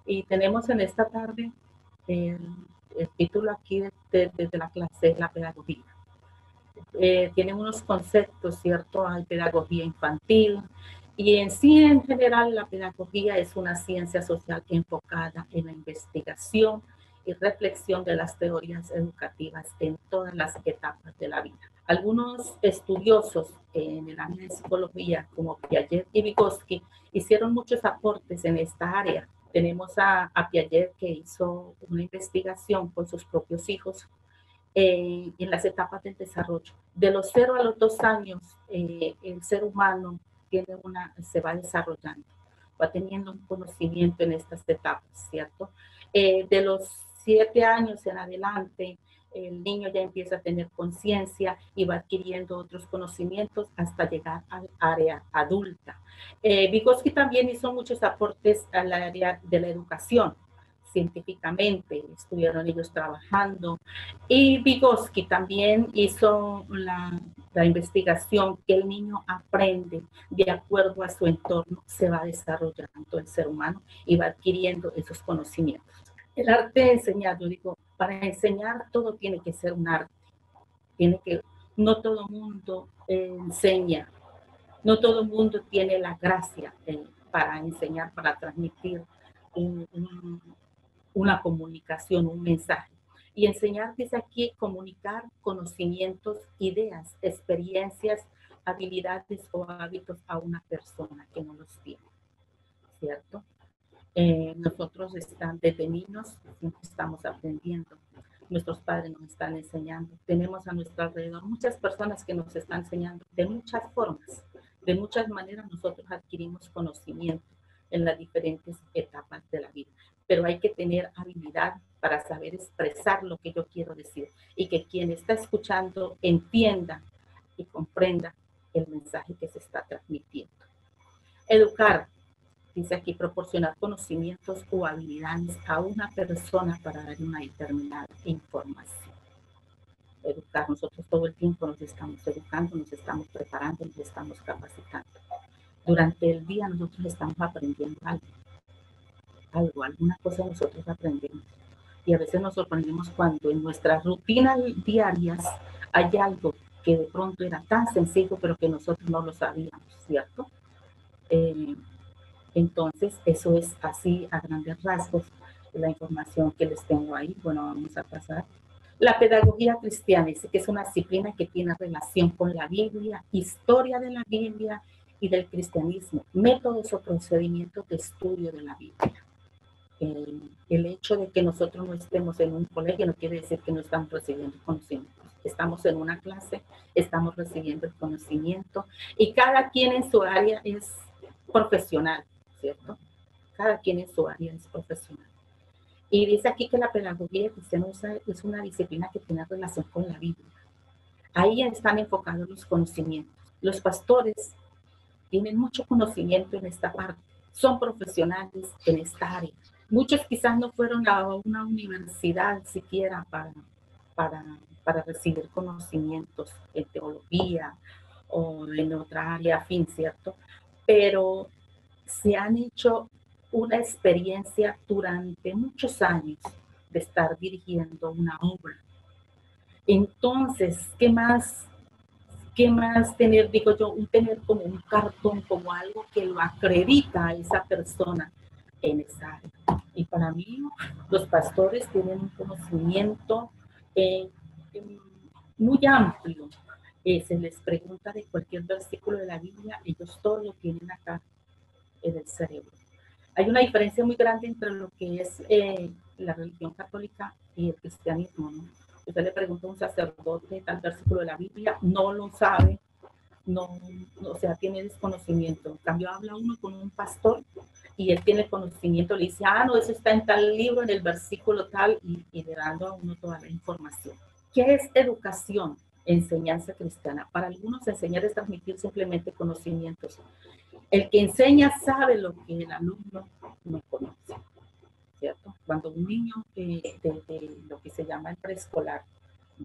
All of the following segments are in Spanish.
Y tenemos en esta tarde el, el título aquí de la clase, la pedagogía. Tienen unos conceptos, ¿cierto? Hay pedagogía infantil y en sí, en general, la pedagogía es una ciencia social enfocada en la investigación y reflexión de las teorías educativas en todas las etapas de la vida. Algunos estudiosos en el área de psicología, como Piaget y Vygotsky, hicieron muchos aportes en esta área. Tenemos a Piaget, que hizo una investigación con sus propios hijos en las etapas del desarrollo. De los 0 a los 2 años, el ser humano se va desarrollando, va teniendo un conocimiento en estas etapas, ¿cierto? De los 7 años en adelante, el niño ya empieza a tener conciencia y va adquiriendo otros conocimientos hasta llegar al área adulta. Vygotsky también hizo muchos aportes al área de la educación. Científicamente estuvieron ellos trabajando, y Vygotsky también hizo la investigación que el niño aprende de acuerdo a su entorno, se va desarrollando el ser humano y va adquiriendo esos conocimientos. El arte de enseñar, yo digo, para enseñar todo tiene que ser un arte, no todo mundo enseña, no todo mundo tiene la gracia para enseñar, para transmitir una comunicación, un mensaje. Y enseñar, dice aquí, comunicar conocimientos, ideas, experiencias, habilidades o hábitos a una persona que no los tiene, ¿cierto? Nosotros desde niños siempre estamos aprendiendo. Nuestros padres nos están enseñando. Tenemos a nuestro alrededor muchas personas que nos están enseñando de muchas formas, de muchas maneras. Nosotros adquirimos conocimiento en las diferentes etapas de la vida, pero hay que tener habilidad para saber expresar lo que yo quiero decir y que quien está escuchando entienda y comprenda el mensaje que se está transmitiendo. Educar, dice aquí, proporcionar conocimientos o habilidades a una persona para dar una determinada información. Educar, nosotros todo el tiempo nos estamos educando, nos estamos preparando, nos estamos capacitando. Durante el día nosotros estamos aprendiendo alguna cosa nosotros aprendemos. Y a veces nos sorprendemos cuando en nuestras rutinas diarias hay algo que de pronto era tan sencillo, pero que nosotros no lo sabíamos, ¿cierto? Entonces, eso es así a grandes rasgos la información que les tengo ahí. Bueno, vamos a pasar. La pedagogía cristiana dice que es una disciplina que tiene relación con la Biblia, historia de la Biblia y del cristianismo, métodos o procedimientos de estudio de la Biblia. El hecho de que nosotros no estemos en un colegio no quiere decir que no estamos recibiendo conocimientos. Estamos en una clase, estamos recibiendo el conocimiento y cada quien en su área es profesional, ¿cierto? Cada quien en su área es profesional. Y dice aquí que la pedagogía cristiana es una disciplina que tiene relación con la Biblia. Ahí están enfocados los conocimientos. Los pastores tienen mucho conocimiento en esta parte, son profesionales en esta área. Muchos quizás no fueron a una universidad siquiera para recibir conocimientos en teología o en otra área afín, ¿cierto? Pero se han hecho una experiencia durante muchos años de estar dirigiendo una obra. Entonces, ¿qué más tener, digo yo, tener como un cartón, como algo que lo acredita a esa persona en esa área? Y para mí, los pastores tienen un conocimiento muy amplio. Se les pregunta de cualquier versículo de la Biblia, ellos todo lo tienen acá en el cerebro. Hay una diferencia muy grande entre lo que es la religión católica y el cristianismo, ¿no? Usted le pregunta a un sacerdote tal versículo de la Biblia, no lo sabe, o sea, tiene desconocimiento. En cambio, habla uno con un pastor y él tiene conocimiento, le dice, no, eso está en tal libro, en el versículo tal, y le dando a uno toda la información. ¿Qué es educación? Enseñanza cristiana. Para algunos, enseñar es transmitir simplemente conocimientos. El que enseña sabe lo que el alumno no conoce, ¿cierto? Cuando un niño de lo que se llama el preescolar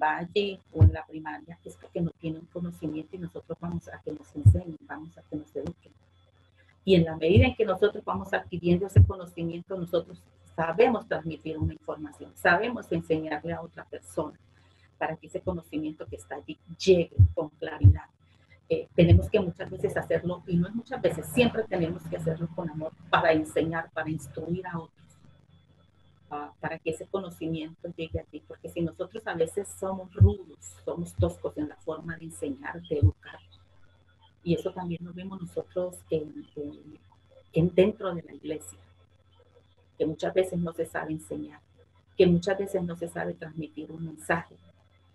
va allí o en la primaria, es porque no tiene un conocimiento y nosotros vamos a que nos enseñen, vamos a que nos eduquen. Y en la medida en que nosotros vamos adquiriendo ese conocimiento, nosotros sabemos transmitir una información, sabemos enseñarle a otra persona para que ese conocimiento que está allí llegue con claridad. Tenemos que muchas veces hacerlo, y no es muchas veces, siempre tenemos que hacerlo con amor para enseñar, para instruir a otros, para que ese conocimiento llegue a ti, porque si nosotros a veces somos rudos, somos toscos en la forma de enseñar, de educar, y eso también lo vemos nosotros dentro de la iglesia, que muchas veces no se sabe enseñar, que muchas veces no se sabe transmitir un mensaje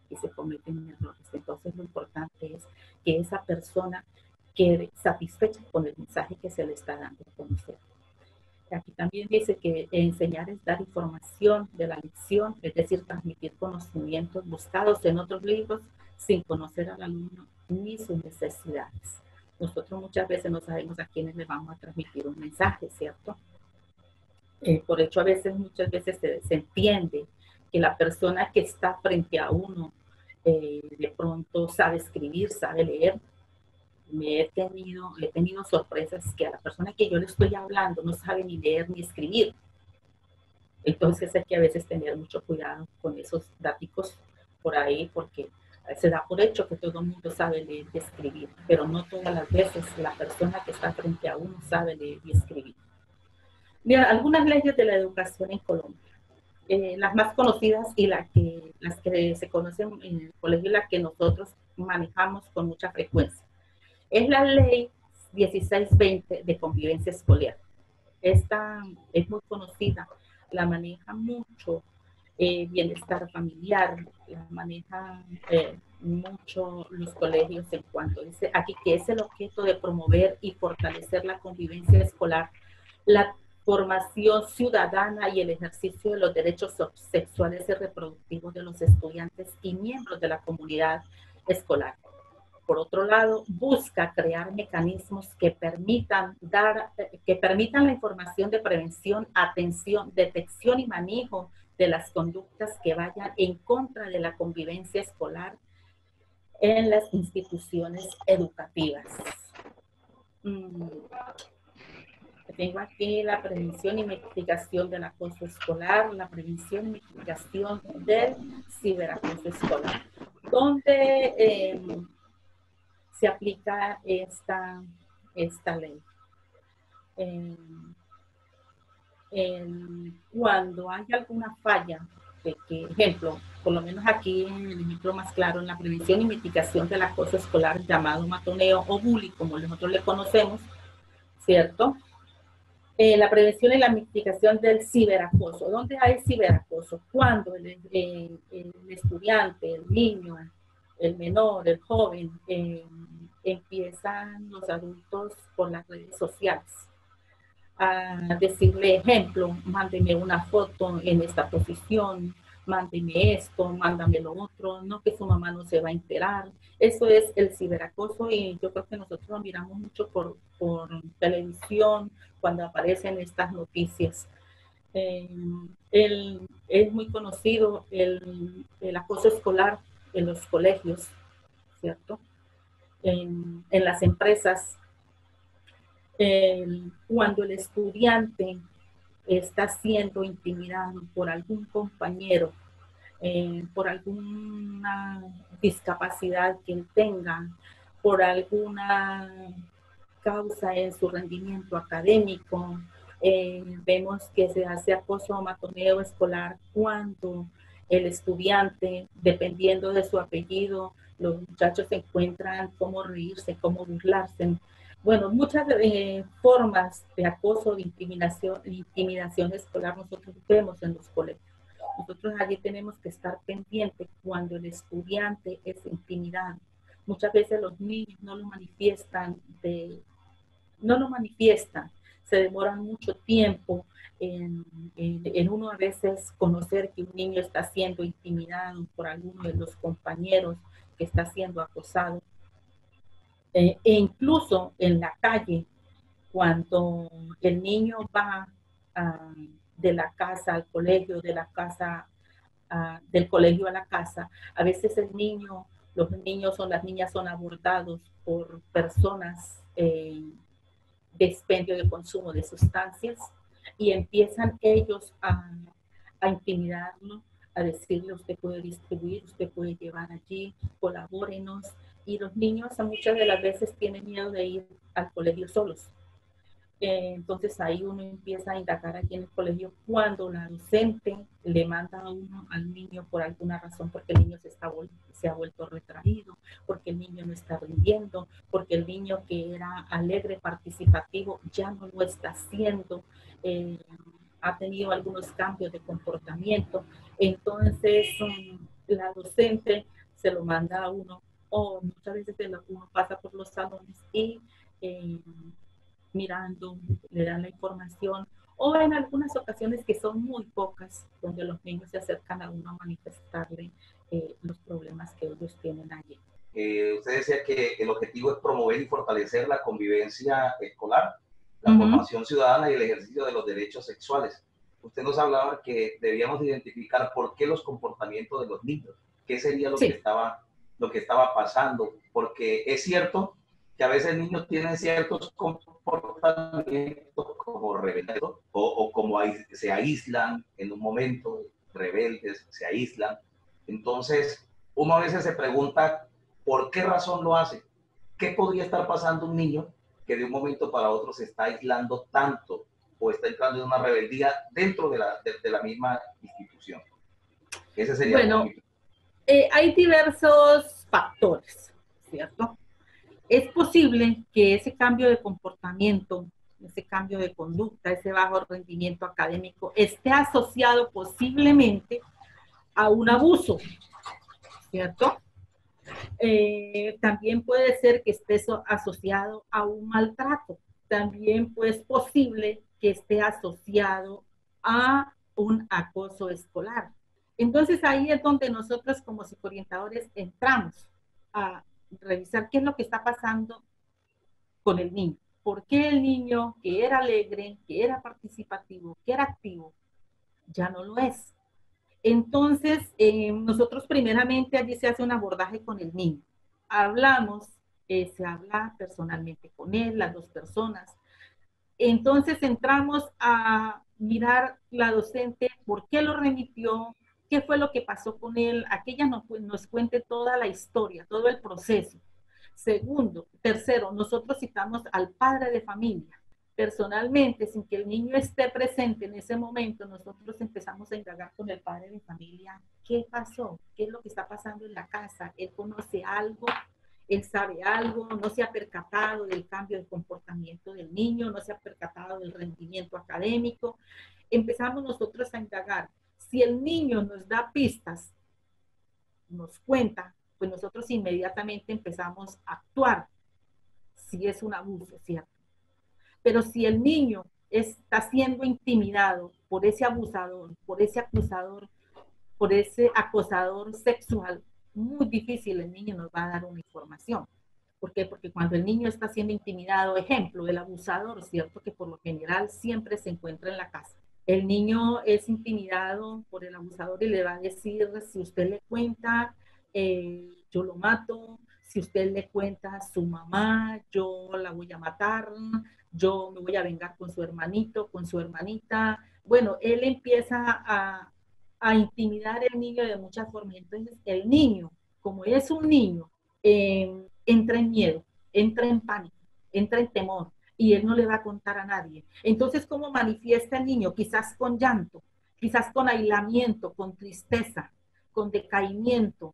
y se cometen errores. Entonces lo importante es que esa persona quede satisfecha con el mensaje que se le está dando a conocer. Aquí también dice que enseñar es dar información de la lección, es decir, transmitir conocimientos buscados en otros libros sin conocer al alumno ni sus necesidades. Nosotros muchas veces no sabemos a quiénes le vamos a transmitir un mensaje, ¿cierto? Por hecho, a veces, muchas veces se entiende que la persona que está frente a uno de pronto sabe escribir, sabe leer. He tenido sorpresas que a la persona que yo le estoy hablando no sabe ni leer ni escribir. Entonces hay que a veces tener mucho cuidado con esos datos por ahí, porque se da por hecho que todo el mundo sabe leer y escribir, pero no todas las veces la persona que está frente a uno sabe leer y escribir. Mira, algunas leyes de la educación en Colombia. Las más conocidas y las que se conocen en el colegio y las que nosotros manejamos con mucha frecuencia. Es la ley 1620 de convivencia escolar. Esta es muy conocida, la maneja mucho bienestar familiar, la maneja mucho los colegios en cuanto dice aquí que es el objeto de promover y fortalecer la convivencia escolar, la formación ciudadana y el ejercicio de los derechos sexuales y reproductivos de los estudiantes y miembros de la comunidad escolar. Por otro lado, busca crear mecanismos que permitan la información de prevención, atención, detección y manejo de las conductas que vayan en contra de la convivencia escolar en las instituciones educativas. Tengo aquí la prevención y mitigación del acoso escolar, la prevención y mitigación del ciberacoso escolar, donde se aplica esta ley. Cuando hay alguna falla, de que, ejemplo, por lo menos aquí en el ejemplo más claro, en la prevención y mitigación del acoso escolar llamado matoneo o bullying, como nosotros le conocemos, ¿cierto? La prevención y la mitigación del ciberacoso. ¿Dónde hay ciberacoso? Cuando el estudiante, el niño, el menor, el joven, empiezan los adultos por las redes sociales a decirle, ejemplo, mándeme una foto en esta posición, mándeme esto, mándame lo otro, no que su mamá no se va a enterar. Eso es el ciberacoso y yo creo que nosotros lo miramos mucho por televisión cuando aparecen estas noticias. Es muy conocido el acoso escolar en los colegios, ¿cierto? En las empresas, cuando el estudiante está siendo intimidado por algún compañero, por alguna discapacidad que él tenga, por alguna causa en su rendimiento académico. Vemos que se hace acoso o matoneo escolar cuando el estudiante, dependiendo de su apellido, los muchachos encuentran cómo reírse, cómo burlarse. Bueno, muchas formas de acoso, de intimidación escolar nosotros vemos en los colegios. Nosotros allí tenemos que estar pendientes cuando el estudiante es intimidado. Muchas veces los niños no lo manifiestan, se demoran mucho tiempo en uno a veces conocer que un niño está siendo intimidado por alguno de los compañeros, que está siendo acosado. E incluso en la calle, cuando el niño va de la casa al colegio, de la casa, del colegio a la casa, a veces los niños o las niñas son abordados por personas de expendio de consumo de sustancias y empiezan ellos a intimidarlo, a decirle usted puede distribuir, usted puede llevar allí, colabórenos. Y los niños muchas de las veces tienen miedo de ir al colegio solos. Entonces ahí uno empieza a indagar aquí en el colegio cuando la docente le manda a uno al niño por alguna razón, porque el niño se ha vuelto retraído, porque el niño no está rindiendo, porque el niño que era alegre, participativo, ya no lo está haciendo, ha tenido algunos cambios de comportamiento. Entonces la docente se lo manda a uno, o muchas veces uno pasa por los salones y mirando, le dan la información, o en algunas ocasiones que son muy pocas, donde los niños se acercan a uno a manifestarle los problemas que ellos tienen allí. Usted decía que el objetivo es promover y fortalecer la convivencia escolar, la formación ciudadana y el ejercicio de los derechos sexuales. Usted nos hablaba que debíamos identificar por qué los comportamientos de los niños, qué sería lo que estaba pasando, porque es cierto que a veces niños tienen ciertos comportamientos como rebeldes o como se aíslan en un momento, rebeldes, se aíslan. Entonces, uno a veces se pregunta por qué razón lo hace. ¿Qué podría estar pasando un niño que de un momento para otro se está aislando tanto o está entrando en una rebeldía dentro de la misma institución? Ese sería bueno, hay diversos factores, ¿cierto? Es posible que ese cambio de comportamiento, ese cambio de conducta, ese bajo rendimiento académico esté asociado posiblemente a un abuso, ¿cierto? También puede ser que esté asociado a un maltrato. También pues, es posible que esté asociado a un acoso escolar. Entonces ahí es donde nosotros como psicoorientadores entramos a revisar qué es lo que está pasando con el niño. ¿Por qué el niño que era alegre, que era participativo, que era activo, ya no lo es? Entonces, nosotros primeramente allí se hace un abordaje con el niño. Hablamos, se habla personalmente con él, las dos personas. Entonces entramos a mirar la docente, por qué lo remitió, qué fue lo que pasó con él, a que ella nos cuente toda la historia, todo el proceso. Segundo, tercero, nosotros citamos al padre de familia. Personalmente, sin que el niño esté presente en ese momento, nosotros empezamos a indagar con el padre de familia, ¿qué pasó? ¿Qué es lo que está pasando en la casa? ¿Él conoce algo? ¿Él sabe algo? ¿No se ha percatado del cambio de comportamiento del niño? ¿No se ha percatado del rendimiento académico? Empezamos nosotros a indagar. Si el niño nos da pistas, nos cuenta, pues nosotros inmediatamente empezamos a actuar si es un abuso, ¿cierto? Pero si el niño está siendo intimidado por ese abusador, por ese acusador, por ese acosador sexual, muy difícil el niño nos va a dar una información. ¿Por qué? Porque cuando el niño está siendo intimidado, ejemplo, el abusador, ¿cierto? Que por lo general siempre se encuentra en la casa. El niño es intimidado por el abusador y le va a decir, si usted le cuenta, yo lo mato, si usted le cuenta a su mamá, yo la voy a matar, yo me voy a vengar con su hermanito, con su hermanita. Bueno, él empieza a intimidar al niño de muchas formas. Entonces, el niño, como es un niño, entra en miedo, entra en pánico, entra en temor y él no le va a contar a nadie. Entonces, ¿cómo manifiesta el niño? Quizás con llanto, quizás con aislamiento, con tristeza, con decaimiento.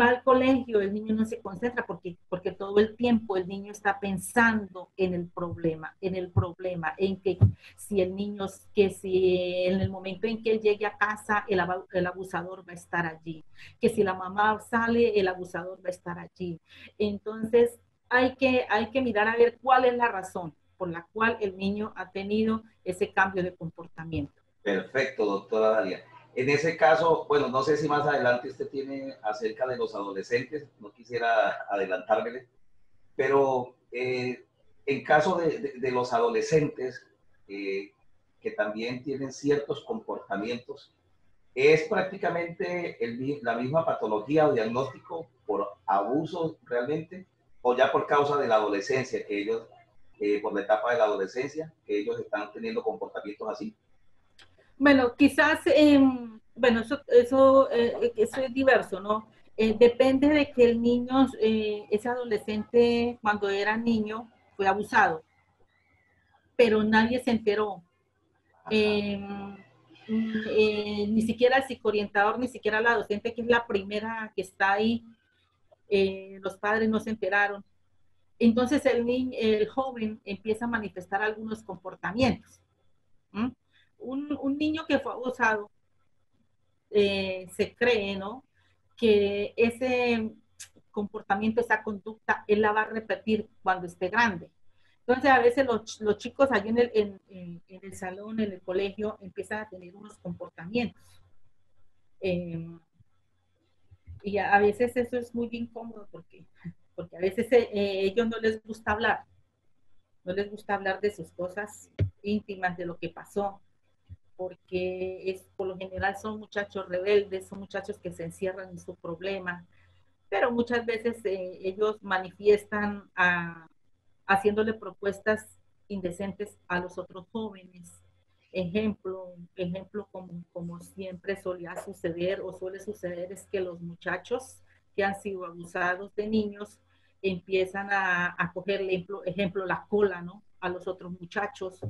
Va al colegio, el niño no se concentra porque todo el tiempo el niño está pensando en el problema, en que si el niño, que si en el momento en que él llegue a casa, el abusador va a estar allí, que si la mamá sale, el abusador va a estar allí. Entonces, hay que mirar a ver cuál es la razón por la cual el niño ha tenido ese cambio de comportamiento. Perfecto, doctora Dalia. En ese caso, bueno, no sé si más adelante usted tiene acerca de los adolescentes, no quisiera adelantármele, pero en caso de los adolescentes que también tienen ciertos comportamientos, ¿es prácticamente la misma patología o diagnóstico por abuso realmente o ya por causa de la adolescencia que ellos por la etapa de la adolescencia, que ellos están teniendo comportamientos así? Bueno, quizás, bueno, eso es diverso, ¿no? Depende de que el niño, ese adolescente, cuando era niño, fue abusado, pero nadie se enteró. Eh, Ni siquiera el psicoorientador, ni siquiera la docente, que es la primera que está ahí, los padres no se enteraron. Entonces el joven empieza a manifestar algunos comportamientos. ¿Mm? Un niño que fue abusado se cree, ¿no? Que ese comportamiento, esa conducta, él la va a repetir cuando esté grande. Entonces, a veces los chicos allí en el salón, en el colegio, empiezan a tener unos comportamientos. Eh, y a veces eso es muy incómodo porque a veces ellos no les gusta hablar, no les gusta hablar de sus cosas íntimas, de lo que pasó, porque por lo general son muchachos rebeldes, son muchachos que se encierran en su problema, pero muchas veces ellos manifiestan haciéndole propuestas indecentes a los otros jóvenes. Ejemplo como siempre solía suceder o suele suceder es que los muchachos que han sido abusados de niños empiezan a cogerle, ejemplo, la cola, ¿no? A los otros muchachos.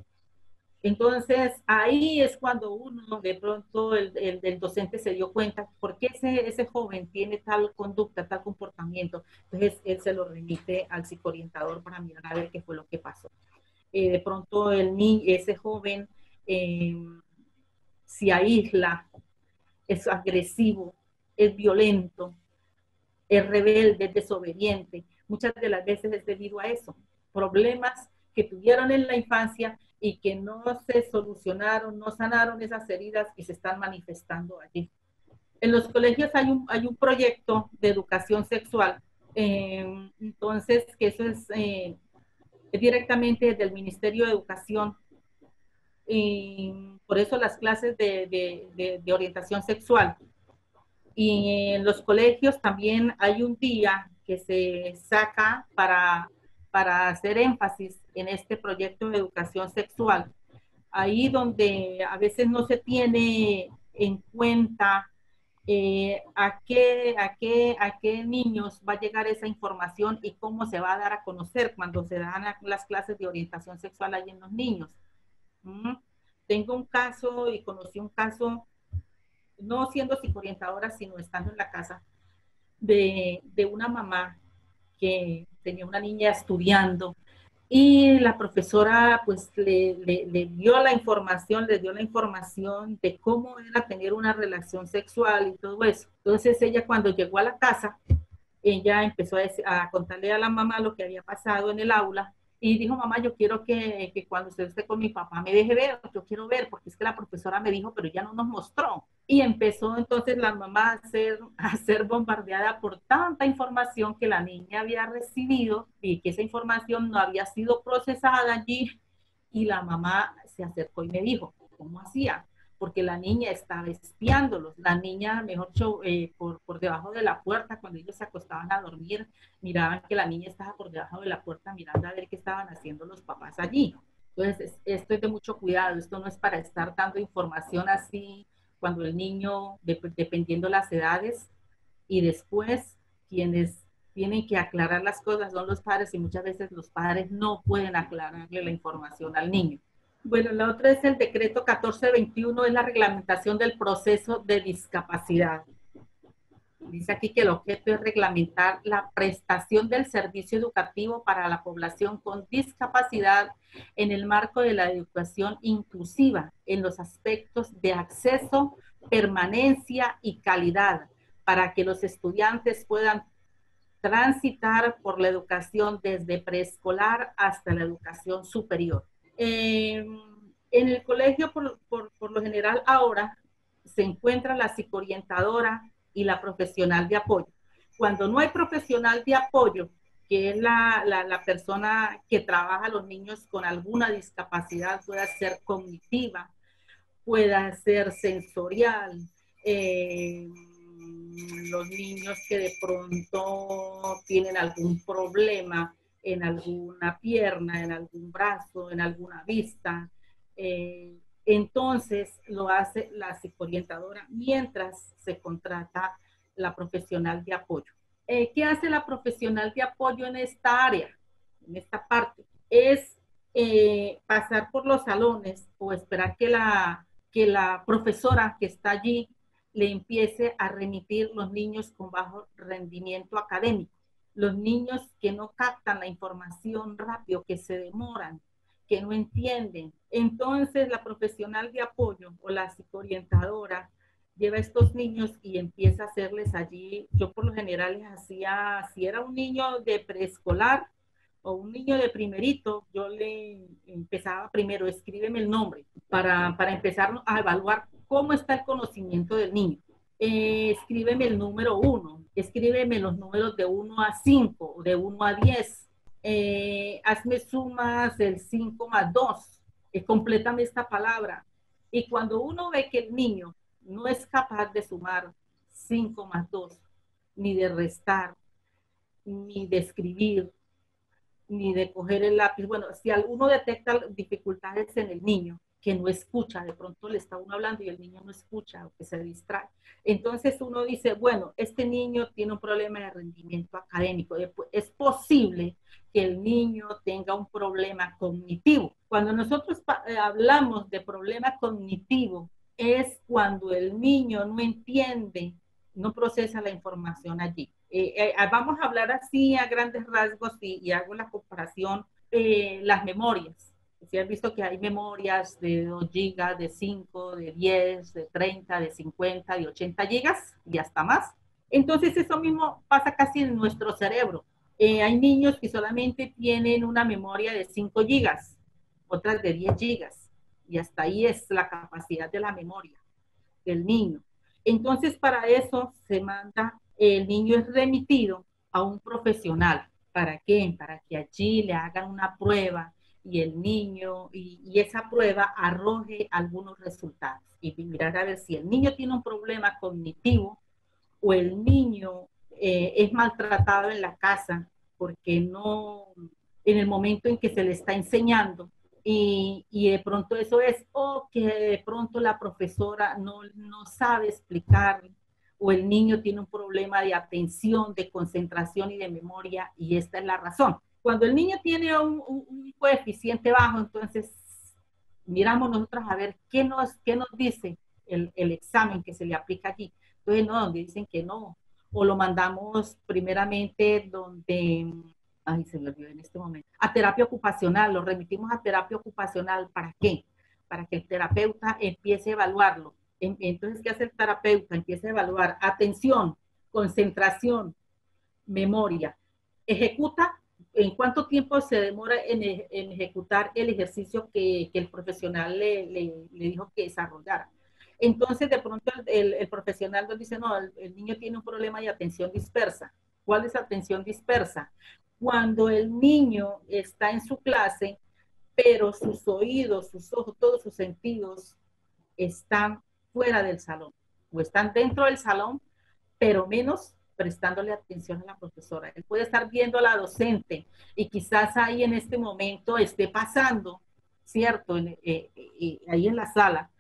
Entonces, ahí es cuando uno, de pronto, el docente se dio cuenta por qué ese joven tiene tal conducta, tal comportamiento. Entonces, él se lo remite al psicoorientador para mirar a ver qué fue lo que pasó. De pronto, ese joven eh, se aísla, es agresivo, es violento, es rebelde, es desobediente. Muchas de las veces es debido a eso. Problemas que tuvieron en la infancia y que no se solucionaron, no sanaron esas heridas y se están manifestando allí. En los colegios hay un proyecto de educación sexual, entonces que eso es directamente desde el Ministerio de Educación. Y por eso las clases de orientación sexual. Y en los colegios también hay un día que se saca para hacer énfasis en este proyecto de educación sexual. Ahí donde a veces no se tiene en cuenta a qué niños va a llegar esa información y cómo se va a dar a conocer cuando se dan las clases de orientación sexual ahí en los niños. ¿Mm? Tengo un caso y conocí un caso, no siendo psicoorientadora, sino estando en la casa, de una mamá que tenía una niña estudiando y la profesora pues le dio la información, le dio la información de cómo era tener una relación sexual y todo eso. Entonces ella cuando llegó a la casa, ella empezó a contarle a la mamá lo que había pasado en el aula y dijo, mamá, yo quiero que cuando usted esté con mi papá me deje ver, yo quiero ver, porque es que la profesora me dijo, pero ya no nos mostró. Y empezó entonces la mamá a ser bombardeada por tanta información que la niña había recibido y que esa información no había sido procesada allí. Y la mamá se acercó y me dijo, ¿cómo hacía? Porque la niña estaba espiándolos. La niña, mejor dicho, por debajo de la puerta, cuando ellos se acostaban a dormir, miraban que la niña estaba por debajo de la puerta mirando a ver qué estaban haciendo los papás allí. Entonces, esto es de mucho cuidado. Esto no es para estar dando información así cuando el niño, dependiendo las edades, y después quienes tienen que aclarar las cosas son los padres y muchas veces los padres no pueden aclararle la información al niño. Bueno, la otra es el decreto 1421, es la reglamentación del proceso de discapacidad. Dice aquí que el objeto es reglamentar la prestación del servicio educativo para la población con discapacidad en el marco de la educación inclusiva en los aspectos de acceso, permanencia y calidad para que los estudiantes puedan transitar por la educación desde preescolar hasta la educación superior. En el colegio, por lo general, ahora se encuentra la psicoorientadora y la profesional de apoyo. Cuando no hay profesional de apoyo, que es la persona que trabaja a los niños con alguna discapacidad, pueda ser cognitiva, pueda ser sensorial, los niños que de pronto tienen algún problema en alguna pierna, en algún brazo, en alguna vista. Entonces lo hace la psicoorientadora mientras se contrata la profesional de apoyo. ¿Qué hace la profesional de apoyo en esta área, en esta parte? Es pasar por los salones o esperar que la profesora que está allí le empiece a remitir los niños con bajo rendimiento académico, los niños que no captan la información rápido, que se demoran, que no entienden. Entonces la profesional de apoyo o la psicoorientadora lleva a estos niños y empieza a hacerles allí, yo por lo general les hacía, si era un niño de preescolar o un niño de primerito, yo le empezaba primero, escríbeme el nombre, para empezar a evaluar cómo está el conocimiento del niño. Escríbeme el número 1, escríbeme los números de 1 a 5, de 1 a 10, hazme sumas del 5 más 2, complétame esta palabra. Y cuando uno ve que el niño no es capaz de sumar 5 más 2, ni de restar, ni de escribir, ni de coger el lápiz. Bueno, si alguno detecta dificultades en el niño, que no escucha, de pronto le está uno hablando y el niño no escucha o que se distrae. Entonces uno dice, bueno, este niño tiene un problema de rendimiento académico. Es posible que el niño tenga un problema cognitivo. Cuando nosotros hablamos de problema cognitivo, es cuando el niño no entiende, no procesa la información allí. Vamos a hablar así a grandes rasgos y hago la comparación, las memorias. Si has visto que hay memorias de 2 gigas, de 5, de 10, de 30, de 50, de 80 gigas y hasta más. Entonces eso mismo pasa casi en nuestro cerebro. Hay niños que solamente tienen una memoria de 5 gigas, otras de 10 gigas, y hasta ahí es la capacidad de la memoria del niño. Entonces para eso se manda, el niño es remitido a un profesional. ¿Para qué? Para que allí le hagan una prueba y el niño, y esa prueba arroje algunos resultados y mirar a ver si el niño tiene un problema cognitivo o el niño es maltratado en la casa porque no, en el momento en que se le está enseñando, y de pronto eso es, o que de pronto la profesora no sabe explicar, o el niño tiene un problema de atención, de concentración y de memoria, y esta es la razón. Cuando el niño tiene un coeficiente bajo, entonces miramos nosotros a ver qué nos dice el examen que se le aplica aquí. Entonces, no, donde dicen que no, o lo mandamos primeramente donde, ay, se me olvidó en este momento, a terapia ocupacional, lo remitimos a terapia ocupacional. ¿Para qué? Para que el terapeuta empiece a evaluarlo. Entonces, ¿qué hace el terapeuta? Empieza a evaluar atención, concentración, memoria. Ejecuta, ¿en cuánto tiempo se demora en ejecutar el ejercicio que el profesional le dijo que desarrollara? Entonces, de pronto el profesional nos dice, no, el niño tiene un problema de atención dispersa. ¿Cuál es atención dispersa? Cuando el niño está en su clase, pero sus oídos, sus ojos, todos sus sentidos están fuera del salón o están dentro del salón, pero menos prestándole atención a la profesora. Él puede estar viendo a la docente y quizás ahí en este momento esté pasando, ¿cierto? Ahí en la sala,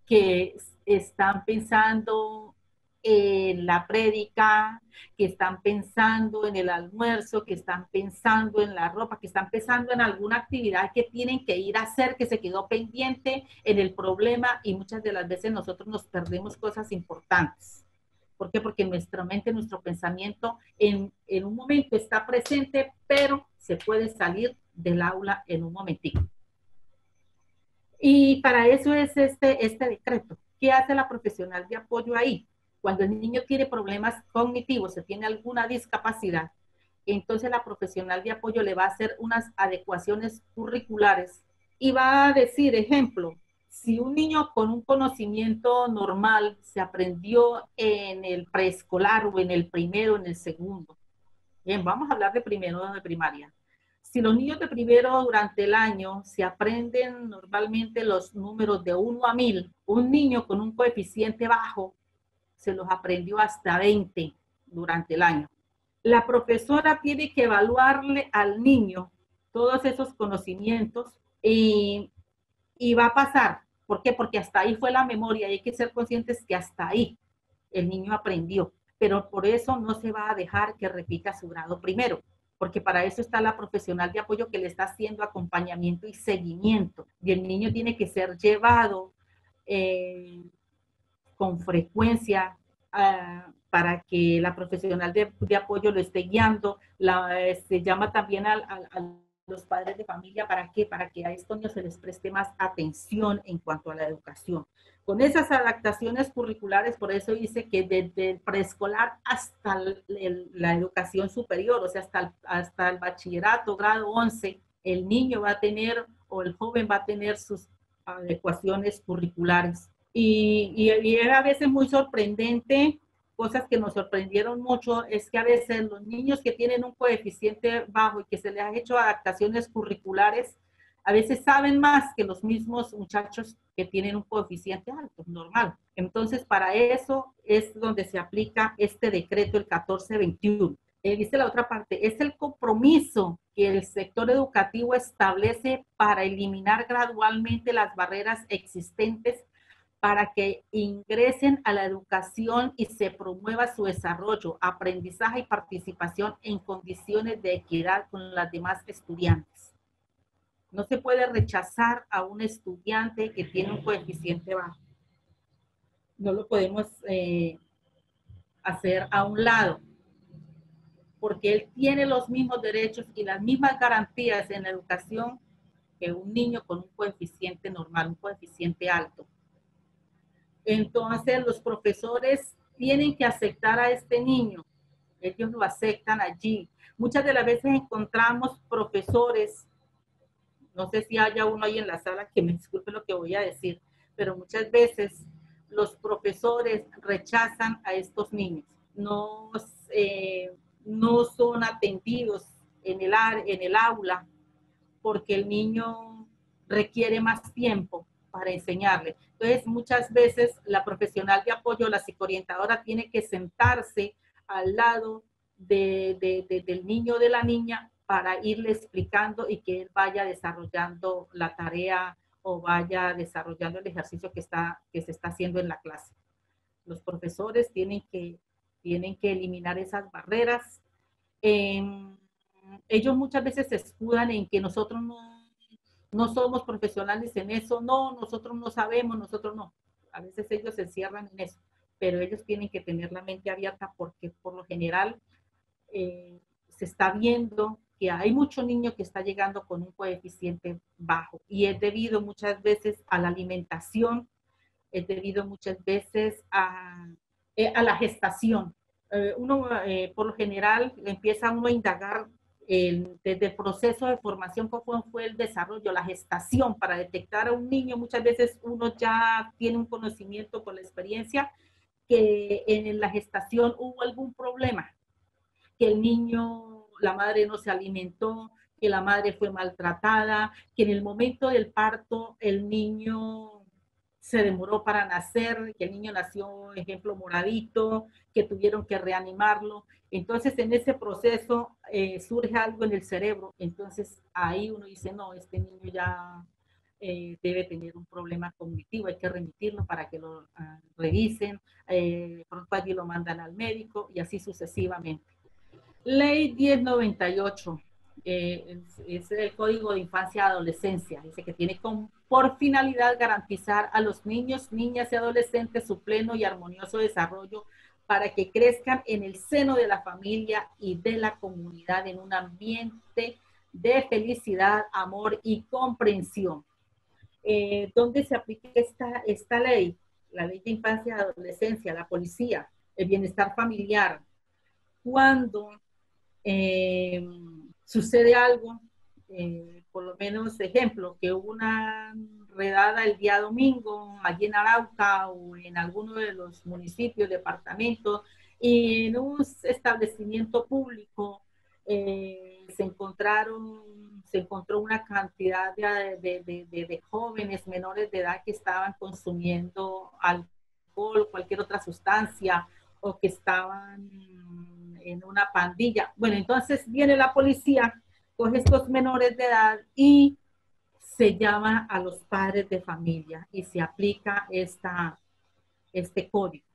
que están pensando en la prédica, que están pensando en el almuerzo, que están pensando en la ropa, que están pensando en alguna actividad que tienen que ir a hacer, que se quedó pendiente en el problema, y muchas de las veces nosotros nos perdemos cosas importantes. ¿Por qué? Porque nuestra mente, nuestro pensamiento en un momento está presente, pero se puede salir del aula en un momentito. Y para eso es este decreto. ¿Qué hace la profesional de apoyo ahí? Cuando el niño tiene problemas cognitivos, se tiene alguna discapacidad, entonces la profesional de apoyo le va a hacer unas adecuaciones curriculares y va a decir, ejemplo, si un niño con un conocimiento normal se aprendió en el preescolar o en el primero, en el segundo. Bien, vamos a hablar de primero de primaria. Si los niños de primero durante el año se aprenden normalmente los números de 1 a 1000, un niño con un coeficiente bajo se los aprendió hasta 20 durante el año. La profesora tiene que evaluarle al niño todos esos conocimientos y va a pasar. ¿Por qué? Porque hasta ahí fue la memoria y hay que ser conscientes que hasta ahí el niño aprendió, pero por eso no se va a dejar que repita su grado primero, porque para eso está la profesional de apoyo que le está haciendo acompañamiento y seguimiento, y el niño tiene que ser llevado eh, con frecuencia para que la profesional de apoyo lo esté guiando. Se llama también a los padres de familia. ¿Para qué? Para que a estos niños se les preste más atención en cuanto a la educación. Con esas adaptaciones curriculares, por eso dice que desde el preescolar hasta la educación superior, o sea, hasta el bachillerato, grado 11, el niño va a tener o el joven va a tener sus adecuaciones curriculares. Y era a veces muy sorprendente, cosas que nos sorprendieron mucho, es que a veces los niños que tienen un coeficiente bajo y que se les ha hecho adaptaciones curriculares, a veces saben más que los mismos muchachos que tienen un coeficiente alto, normal. Entonces, para eso es donde se aplica este decreto, el 1421. Dice la otra parte, es el compromiso que el sector educativo establece para eliminar gradualmente las barreras existentes para que ingresen a la educación y se promueva su desarrollo, aprendizaje y participación en condiciones de equidad con las demás estudiantes. No se puede rechazar a un estudiante que tiene un coeficiente bajo. No lo podemos hacer a un lado, porque él tiene los mismos derechos y las mismas garantías en la educación que un niño con un coeficiente normal, un coeficiente alto. Entonces los profesores tienen que aceptar a este niño, ellos lo aceptan allí. Muchas de las veces encontramos profesores, no sé si haya uno ahí en la sala que me disculpe lo que voy a decir, pero muchas veces los profesores rechazan a estos niños, no, no son atendidos en el aula porque el niño requiere más tiempo para enseñarle. Entonces, muchas veces la profesional de apoyo, la psicoorientadora, tiene que sentarse al lado del niño o de la niña para irle explicando y que él vaya desarrollando la tarea o vaya desarrollando el ejercicio que se está haciendo en la clase. Los profesores tienen que eliminar esas barreras. Ellos muchas veces se escudan en que nosotros no somos profesionales en eso, no, nosotros no sabemos, nosotros no. A veces ellos se encierran en eso, pero ellos tienen que tener la mente abierta porque por lo general se está viendo que hay mucho niño que está llegando con un coeficiente bajo y es debido muchas veces a la alimentación, es debido muchas veces a la gestación. Por lo general, empieza uno a indagar desde el proceso de formación, cómo fue el desarrollo, la gestación, para detectar a un niño. Muchas veces uno ya tiene un conocimiento por la experiencia que en la gestación hubo algún problema, que el niño, la madre no se alimentó, que la madre fue maltratada, que en el momento del parto el niño se demoró para nacer, que el niño nació, ejemplo, moradito, que tuvieron que reanimarlo. Entonces, en ese proceso surge algo en el cerebro. Entonces, ahí uno dice, no, este niño ya debe tener un problema cognitivo, hay que remitirlo para que lo revisen, pronto allí lo mandan al médico y así sucesivamente. Ley 1098 es el Código de Infancia y Adolescencia. Dice que tiene por finalidad garantizar a los niños, niñas y adolescentes su pleno y armonioso desarrollo para que crezcan en el seno de la familia y de la comunidad en un ambiente de felicidad, amor y comprensión. ¿Dónde se aplica esta ley? La Ley de Infancia y Adolescencia, la policía, el bienestar familiar. Cuando sucede algo, por lo menos ejemplo, que hubo una redada el día domingo allí en Arauca o en alguno de los municipios, departamentos, y en un establecimiento público se encontró una cantidad de jóvenes menores de edad que estaban consumiendo alcohol, cualquier otra sustancia, o que estaban en una pandilla. Bueno, entonces viene la policía, coge estos menores de edad y se llama a los padres de familia y se aplica este código.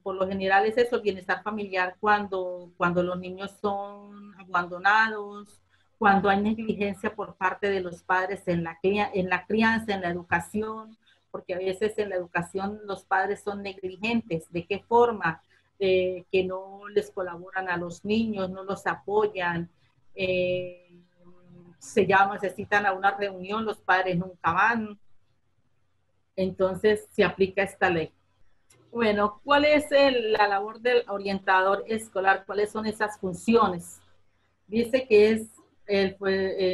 Por lo general es eso, el bienestar familiar cuando los niños son abandonados, cuando hay negligencia por parte de los padres en la crianza, en la educación, porque a veces en la educación los padres son negligentes. ¿De qué forma? Que no les colaboran a los niños, no los apoyan, se citan a una reunión, los padres nunca van. Entonces se aplica esta ley. Bueno, ¿cuál es la labor del orientador escolar? ¿Cuáles son esas funciones? Dice que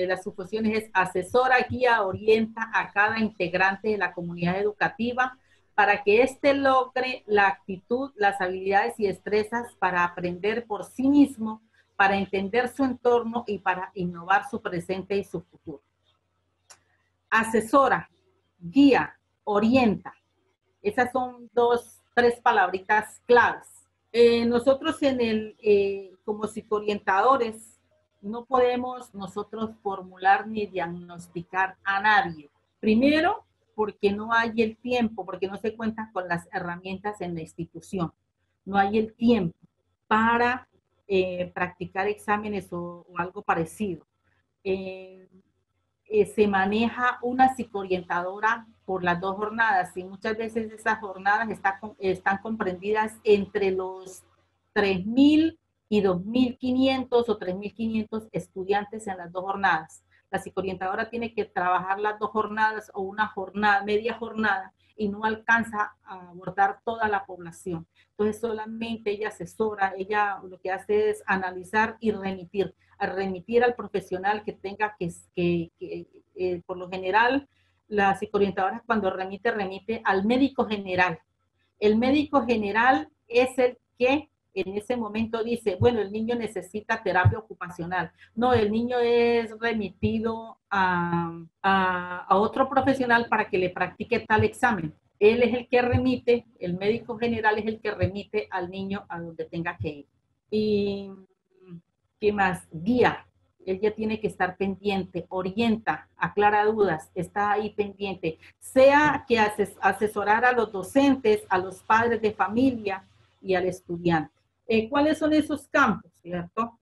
las funciones es asesora, guía, orienta a cada integrante de la comunidad educativa para que éste logre la actitud, las habilidades y destrezas para aprender por sí mismo, para entender su entorno y para innovar su presente y su futuro. Asesora, guía, orienta. Esas son tres palabritas claves. Nosotros como psicoorientadores no podemos nosotros formular ni diagnosticar a nadie. Primero, porque no hay el tiempo, porque no se cuentan con las herramientas en la institución. No hay el tiempo para practicar exámenes o algo parecido. Se maneja una psicoorientadora por las 2 jornadas y muchas veces esas jornadas están comprendidas entre los 3.000 y 2.500 o 3.500 estudiantes en las 2 jornadas. La psicoorientadora tiene que trabajar las 2 jornadas o una jornada, media jornada, y no alcanza a abordar toda la población. Entonces solamente ella asesora, ella lo que hace es analizar y remitir al profesional que tenga por lo general, la psicoorientadora cuando remite al médico general. El médico general es el que en ese momento dice, bueno, el niño necesita terapia ocupacional. No, el niño es remitido a otro profesional para que le practique tal examen. Él es el que remite, el médico general es el que remite al niño a donde tenga que ir. Y ¿qué más? Guía. Ella tiene que estar pendiente, orienta, aclara dudas, está ahí pendiente. Sea que asesorar a los docentes, a los padres de familia y al estudiante. ¿Cuáles son esos campos, cierto?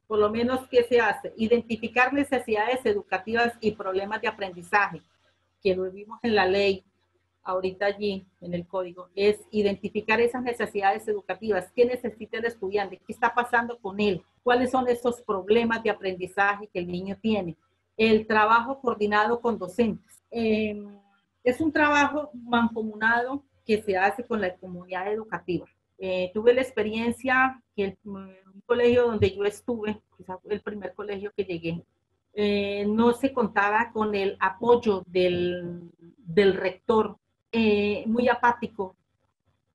Por lo menos, ¿qué se hace? Identificar necesidades educativas y problemas de aprendizaje, que lo vimos en la ley, ahorita allí en el código, es identificar esas necesidades educativas. ¿Qué necesita el estudiante? ¿Qué está pasando con él? ¿Cuáles son esos problemas de aprendizaje que el niño tiene? El trabajo coordinado con docentes. Es un trabajo mancomunado que se hace con la comunidad educativa. Tuve la experiencia que un colegio donde yo estuve, quizás fue el primer colegio que llegué, no se contaba con el apoyo del rector, muy apático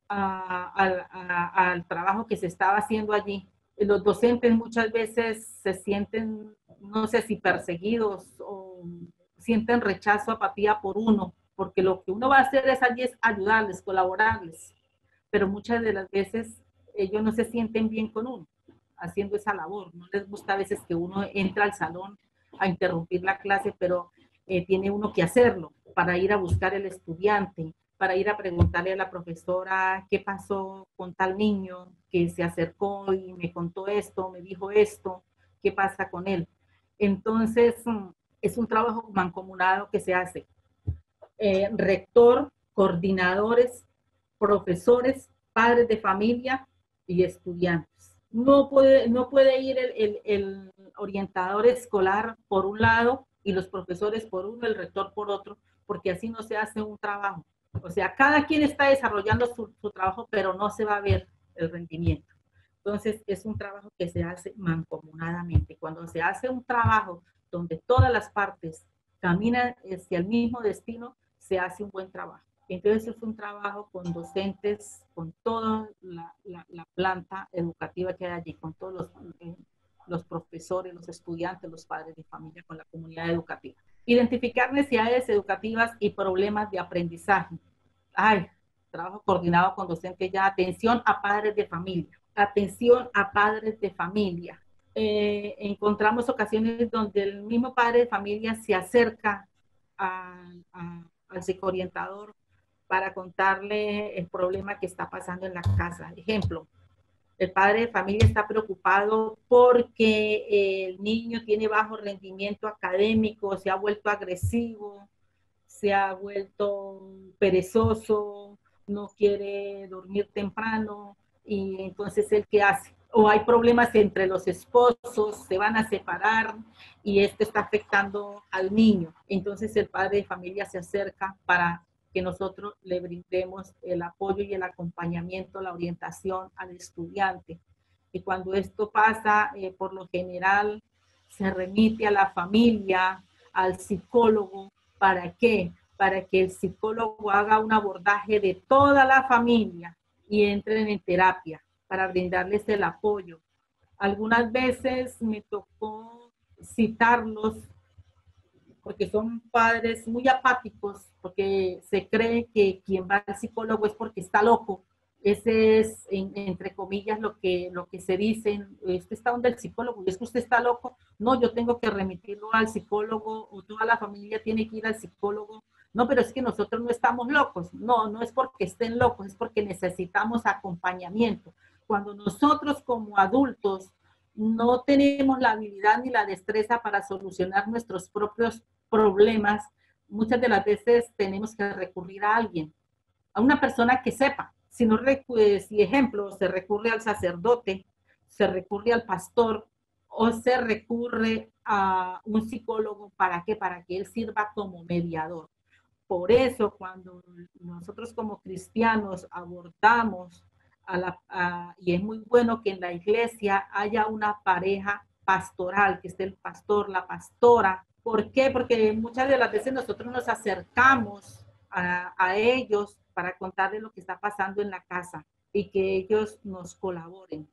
al trabajo que se estaba haciendo allí. Los docentes muchas veces se sienten, no sé si perseguidos o sienten rechazo, apatía por uno, porque lo que uno va a hacer es allí es ayudarles, colaborarles, pero muchas de las veces ellos no se sienten bien con uno haciendo esa labor. No les gusta a veces que uno entra al salón a interrumpir la clase, pero tiene uno que hacerlo para ir a buscar el estudiante, para ir a preguntarle a la profesora qué pasó con tal niño que se acercó y me contó esto, me dijo esto, qué pasa con él. Entonces, es un trabajo mancomunado que se hace. Rector, coordinadores, profesores, padres de familia y estudiantes. No puede ir el orientador escolar por un lado y los profesores por uno, el rector por otro, porque así no se hace un trabajo. O sea, cada quien está desarrollando su trabajo, pero no se va a ver el rendimiento. Entonces, es un trabajo que se hace mancomunadamente. Cuando se hace un trabajo donde todas las partes caminan hacia el mismo destino, se hace un buen trabajo. Entonces, es un trabajo con docentes, con toda la planta educativa que hay allí, con todos los profesores, los estudiantes, los padres de familia, con la comunidad educativa. Identificar necesidades educativas y problemas de aprendizaje. Trabajo coordinado con docentes ya, atención a padres de familia. atención a padres de familia. Encontramos ocasiones donde el mismo padre de familia se acerca al psicoorientador para contarle el problema que está pasando en la casa. Ejemplo, el padre de familia está preocupado porque el niño tiene bajo rendimiento académico, se ha vuelto agresivo, se ha vuelto perezoso, no quiere dormir temprano, y entonces ¿el qué hace? O hay problemas entre los esposos, se van a separar y esto está afectando al niño. Entonces el padre de familia se acerca para que nosotros le brindemos el apoyo y el acompañamiento, la orientación al estudiante. Y cuando esto pasa, por lo general se remite a la familia, al psicólogo. ¿Para qué? Para que el psicólogo haga un abordaje de toda la familia y entren en terapia para brindarles el apoyo. Algunas veces me tocó citarlos porque son padres muy apáticos, porque se cree que quien va al psicólogo es porque está loco. Ese es, entre comillas, lo que se dicen, usted está donde el psicólogo, y es que usted está loco. No, yo tengo que remitirlo al psicólogo, o toda la familia tiene que ir al psicólogo. No, pero es que nosotros no estamos locos. No, no es porque estén locos, es porque necesitamos acompañamiento. Cuando nosotros como adultos no tenemos la habilidad ni la destreza para solucionar nuestros propios problemas, muchas de las veces tenemos que recurrir a alguien, a una persona que sepa. Si no, si ejemplo, se recurre al sacerdote, se recurre al pastor o se recurre a un psicólogo, ¿para qué? Para que él sirva como mediador. Por eso, cuando nosotros como cristianos abordamos y es muy bueno que en la iglesia haya una pareja pastoral, que esté el pastor, la pastora. ¿Por qué? Porque muchas de las veces nosotros nos acercamos a ellos para contarles lo que está pasando en la casa y que ellos nos colaboren.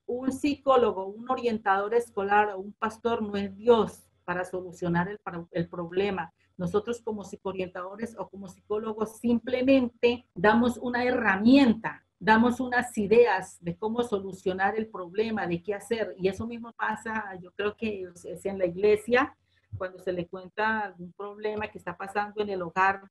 Un psicólogo, un orientador escolar o un pastor no es Dios para solucionar el problema. Nosotros como psicoorientadores o como psicólogos simplemente damos una herramienta, damos unas ideas de cómo solucionar el problema, de qué hacer. Y eso mismo pasa, yo creo que es en la iglesia, cuando se le cuenta algún problema que está pasando en el hogar,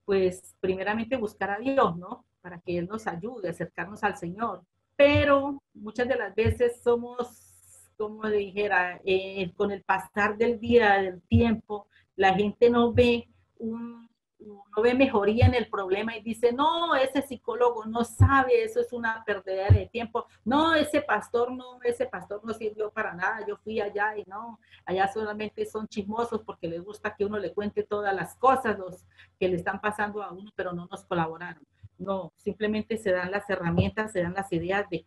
pues primeramente buscar a Dios, ¿no? Para que Él nos ayude a acercarnos al Señor. Pero muchas de las veces somos, como dijera, con el pasar del día, del tiempo, la gente no ve mejoría en el problema y dice, no, ese psicólogo no sabe, eso es una pérdida de tiempo. No, ese pastor no sirvió para nada. Yo fui allá y no, allá solamente son chismosos porque les gusta que uno le cuente todas las cosas que le están pasando a uno, pero no nos colaboraron. No, simplemente se dan las herramientas, se dan las ideas de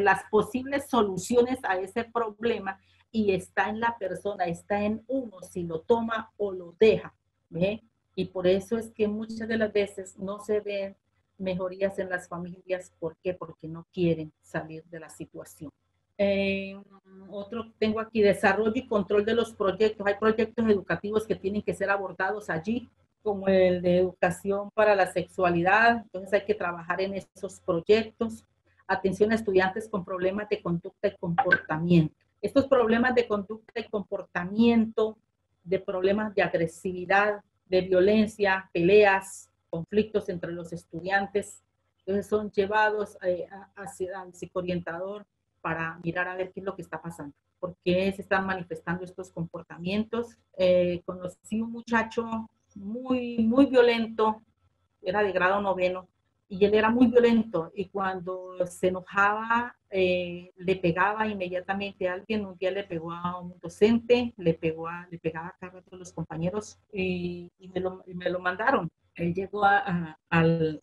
las posibles soluciones a ese problema, y está en la persona, está en uno si lo toma o lo deja. ¿Ve? Y por eso es que muchas de las veces no se ven mejorías en las familias. ¿Por qué? Porque no quieren salir de la situación. Otro tengo aquí, desarrollo y control de los proyectos. Hay proyectos educativos que tienen que ser abordados allí, como el de educación para la sexualidad. Entonces hay que trabajar en esos proyectos. Atención a estudiantes con problemas de conducta y comportamiento. Estos problemas de conducta y comportamiento, de problemas de agresividad, de violencia, peleas, conflictos entre los estudiantes, entonces son llevados hacia el psicoorientador para mirar a ver qué es lo que está pasando, por qué se están manifestando estos comportamientos. Conocí un muchacho muy violento, era de grado 9, y él era muy violento, y cuando se enojaba le pegaba inmediatamente a alguien. Un día le pegó a un docente, le pegaba a cada rato a los compañeros, y me lo mandaron. Él llegó él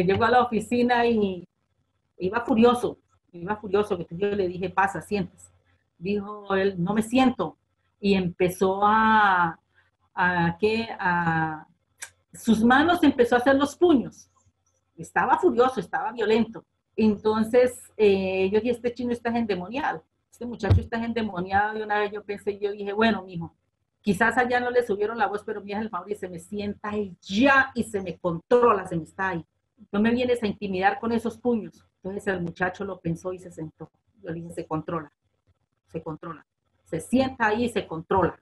llegó a la oficina y iba furioso, que yo le dije, pasa, siéntese. Dijo él, no me siento, y empezó sus manos empezó a hacer los puños. Estaba furioso, estaba violento. Entonces, yo dije, este chino está endemoniado, este muchacho está endemoniado. Y una vez yo dije, bueno, mijo, quizás allá no le subieron la voz, pero mi hija el favor y se me sienta y ya, y se me controla, se me está ahí. no me vienes a intimidar con esos puños. Entonces el muchacho lo pensó y se sentó. Yo le dije, se controla, se controla. Se sienta ahí y se controla.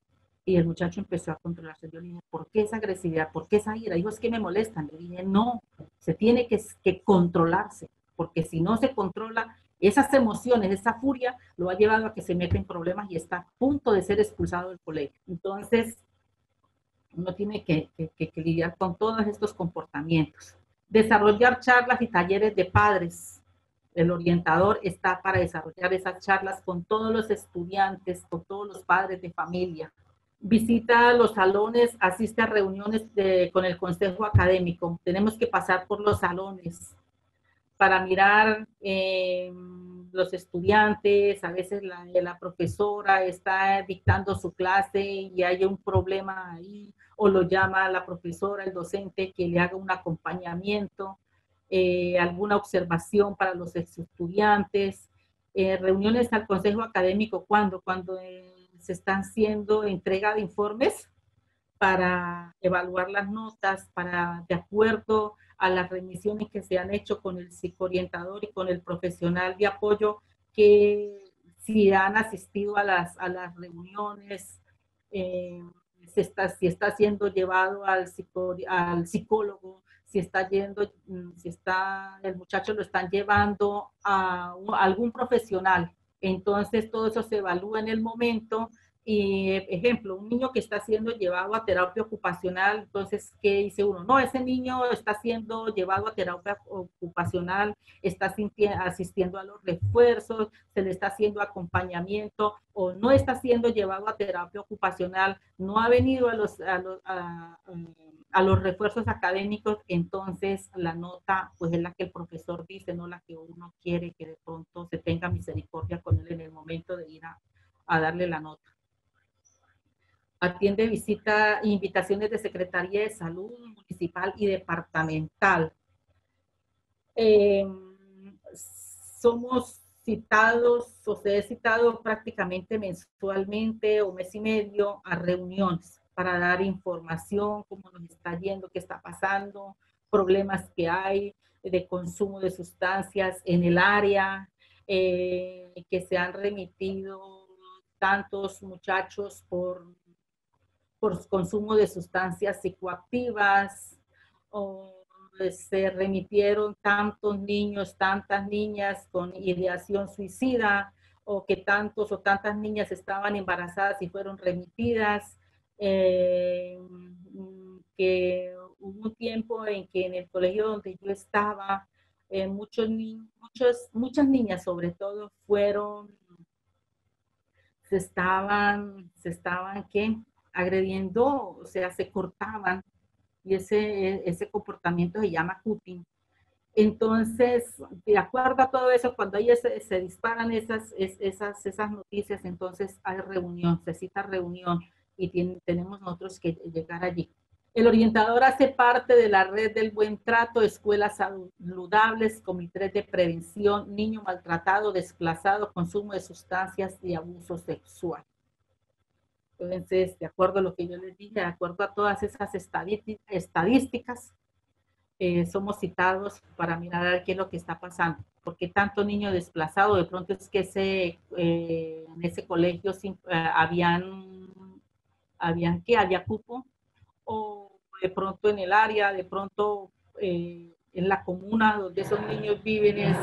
Y el muchacho empezó a controlarse. Yo le dije, ¿por qué esa agresividad? ¿Por qué esa ira? Dijo, es que me molestan. Le dije, no, se tiene que controlarse, porque si no se controla, esas emociones, esa furia, lo ha llevado a que se meta en problemas y está a punto de ser expulsado del colegio. Entonces, uno tiene que lidiar con todos estos comportamientos. Desarrollar charlas y talleres de padres. El orientador está para desarrollar esas charlas con todos los estudiantes, con todos los padres de familia. Visita los salones, asiste a reuniones con el consejo académico. Tenemos que pasar por los salones para mirar los estudiantes. A veces la profesora está dictando su clase y hay un problema ahí, o lo llama la profesora, el docente, que le haga un acompañamiento, alguna observación para los estudiantes. Reuniones al consejo académico, cuando se están haciendo entrega de informes para evaluar las notas, para, de acuerdo a las remisiones que se han hecho con el psicoorientador y con el profesional de apoyo, que si han asistido a las reuniones, si está siendo llevado al psicólogo, si está yendo, si está, el muchacho lo están llevando a algún profesional. Entonces todo eso se evalúa en el momento. Y, ejemplo, un niño que está siendo llevado a terapia ocupacional, entonces, ¿qué dice uno? No, ese niño está siendo llevado a terapia ocupacional, está asistiendo a los refuerzos, se le está haciendo acompañamiento, o no está siendo llevado a terapia ocupacional, no ha venido a los refuerzos académicos. Entonces la nota pues es la que el profesor dice, no la que uno quiere, que de pronto se tenga misericordia con él en el momento de ir a darle la nota. Atiende visita, invitaciones de Secretaría de Salud municipal y departamental. Somos citados, o se he citado prácticamente mensualmente o mes y medio a reuniones para dar información, cómo nos está yendo, qué está pasando, problemas que hay de consumo de sustancias en el área, que se han remitido tantos muchachos por consumo de sustancias psicoactivas, o se remitieron tantos niños, tantas niñas con ideación suicida, o que tantos o tantas niñas estaban embarazadas y fueron remitidas, que hubo un tiempo en que en el colegio donde yo estaba, muchas niñas sobre todo se estaban ¿qué? Agrediendo, o sea, se cortaban, y ese comportamiento se llama cutting. Entonces, de acuerdo a todo eso, cuando ahí se disparan esas noticias, entonces hay reunión, se cita reunión, y tenemos nosotros que llegar allí. El orientador hace parte de la red del buen trato, escuelas saludables, comités de prevención, niño maltratado, desplazado, consumo de sustancias y abuso sexual. Entonces, de acuerdo a lo que yo les dije, de acuerdo a todas esas estadísticas, somos citados para mirar a ver qué es lo que está pasando. Porque tanto niño desplazado, de pronto es que en ese colegio había cupo, o de pronto en el área, de pronto en la comuna donde esos niños viven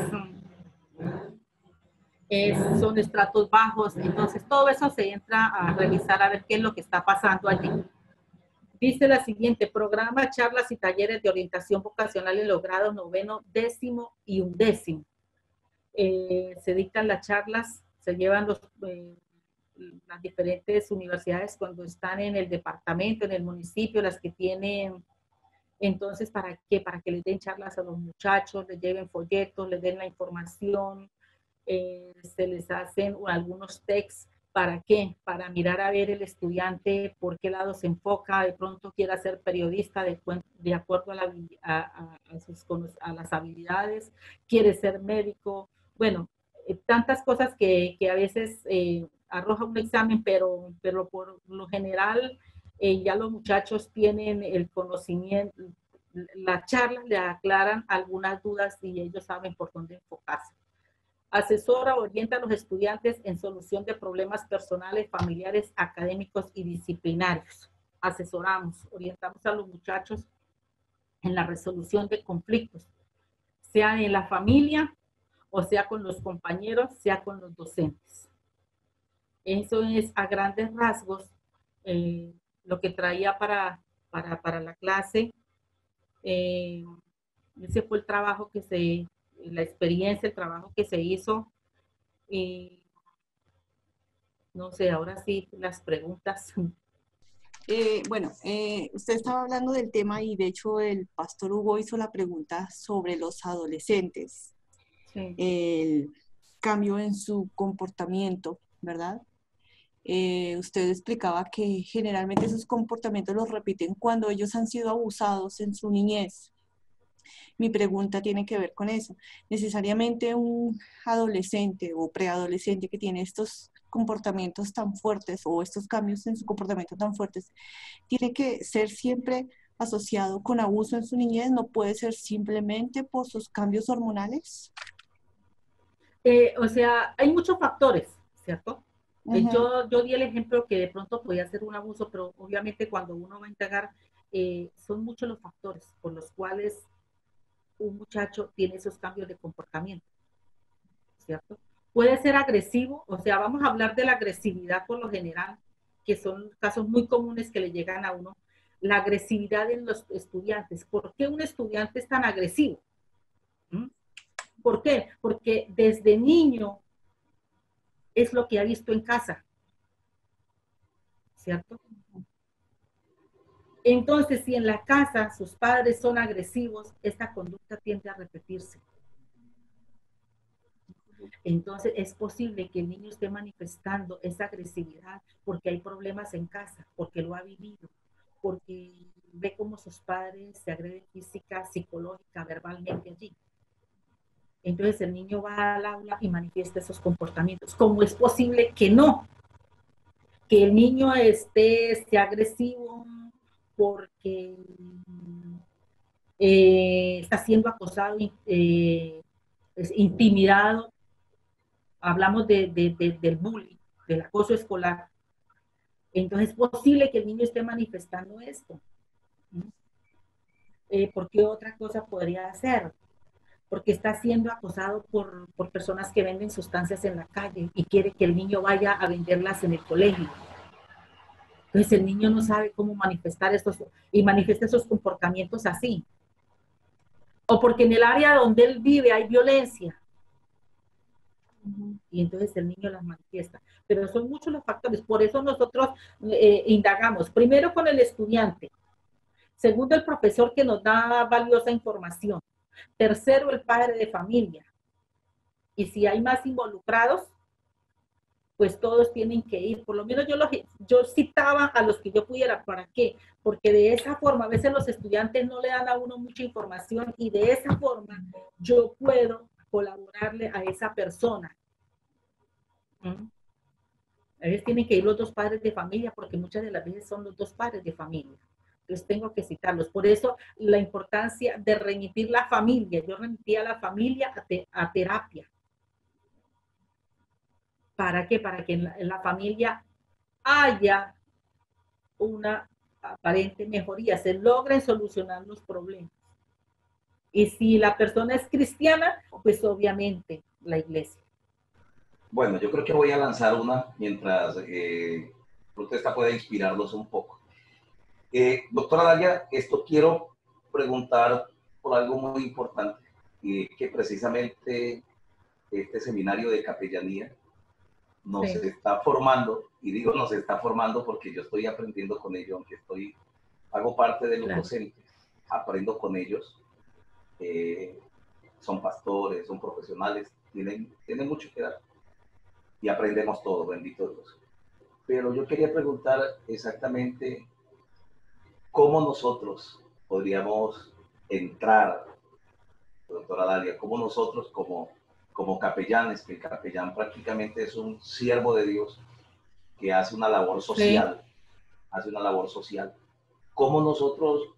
son estratos bajos. Entonces todo eso se entra a revisar a ver qué es lo que está pasando allí. Dice la siguiente: programa, charlas y talleres de orientación vocacional en los grados 9º, 10º y 11º. Se dictan las charlas, se llevan las diferentes universidades cuando están en el departamento, en el municipio, las que tienen. Entonces, ¿para qué? Para que les den charlas a los muchachos, les lleven folletos, les den la información, se les hacen algunos textos. ¿Para qué? Para mirar a ver el estudiante por qué lado se enfoca, de pronto quiere ser periodista de acuerdo a las habilidades, quiere ser médico. Bueno, tantas cosas que a veces arroja un examen, pero por lo general ya los muchachos tienen el conocimiento, las charlas le aclaran algunas dudas y ellos saben por dónde enfocarse. Asesora, orienta a los estudiantes en solución de problemas personales, familiares, académicos y disciplinarios. Asesoramos, orientamos a los muchachos en la resolución de conflictos, sea en la familia o sea con los compañeros, sea con los docentes. Eso es a grandes rasgos lo que traía para la clase. Ese fue el trabajo que la experiencia, el trabajo que se hizo. Y no sé, ahora sí, las preguntas. Usted estaba hablando del tema y de hecho el pastor Hugo hizo la pregunta sobre los adolescentes, Sí. el cambio en su comportamiento, ¿verdad? Usted explicaba que generalmente esos comportamientos los repiten cuando ellos han sido abusados en su niñez. Mi pregunta tiene que ver con eso. ¿Necesariamente un adolescente o preadolescente que tiene estos comportamientos tan fuertes o estos cambios en su comportamiento tan fuertes, tiene que ser siempre asociado con abuso en su niñez? ¿No puede ser simplemente por sus cambios hormonales? O sea, hay muchos factores, ¿cierto? Uh-huh. Yo di el ejemplo que de pronto podía ser un abuso, pero obviamente cuando uno va a indagar, son muchos los factores por los cuales un muchacho tiene esos cambios de comportamiento, ¿cierto? Puede ser agresivo, o sea, vamos a hablar de la agresividad por lo general, que son casos muy comunes que le llegan a uno, la agresividad en los estudiantes. ¿Por qué un estudiante es tan agresivo? ¿Mm? ¿Por qué? Porque desde niño es lo que ha visto en casa, ¿cierto? Entonces, si en la casa sus padres son agresivos, esta conducta tiende a repetirse. Entonces, es posible que el niño esté manifestando esa agresividad porque hay problemas en casa, porque lo ha vivido, porque ve cómo sus padres se agreden física, psicológica, verbalmente allí. Entonces, el niño va al aula y manifiesta esos comportamientos. ¿Cómo es posible que no? Que el niño sea agresivo porque está siendo acosado, intimidado. Hablamos del bullying, del acoso escolar. Entonces es posible que el niño esté manifestando esto. ¿Por qué otra cosa podría hacer? Porque está siendo acosado por personas que venden sustancias en la calle y quiere que el niño vaya a venderlas en el colegio. Entonces el niño no sabe cómo manifestar estos y manifiesta esos comportamientos así. O porque en el área donde él vive hay violencia. Y entonces el niño las manifiesta. Pero son muchos los factores. Por eso nosotros indagamos. Primero con el estudiante. Segundo, el profesor que nos da valiosa información. Tercero, el padre de familia. Y si hay más involucrados, pues todos tienen que ir. Por lo menos yo citaba a los que yo pudiera. ¿Para qué? Porque de esa forma, a veces los estudiantes no le dan a uno mucha información y de esa forma yo puedo colaborarle a esa persona. A veces tienen que ir los dos padres de familia porque muchas de las veces son los dos padres de familia. Entonces tengo que citarlos. Por eso la importancia de remitir la familia. Yo remití a la familia a terapia. ¿Para qué? Para que en la familia haya una aparente mejoría, se logren solucionar los problemas. Y si la persona es cristiana, pues obviamente la iglesia. Bueno, yo creo que voy a lanzar una mientras esta puede inspirarlos un poco. Doctora Dalia, esto quiero preguntar por algo muy importante, que precisamente este seminario de capellanía nos está formando, y digo nos está formando porque yo estoy aprendiendo con ellos, aunque hago parte de los docentes, aprendo con ellos, son pastores, son profesionales, tienen mucho que dar, y aprendemos todo, bendito Dios. Pero yo quería preguntar exactamente cómo nosotros podríamos entrar, doctora Dalia, cómo nosotros como capellanes, que el capellán prácticamente es un siervo de Dios que hace una labor social, cómo nosotros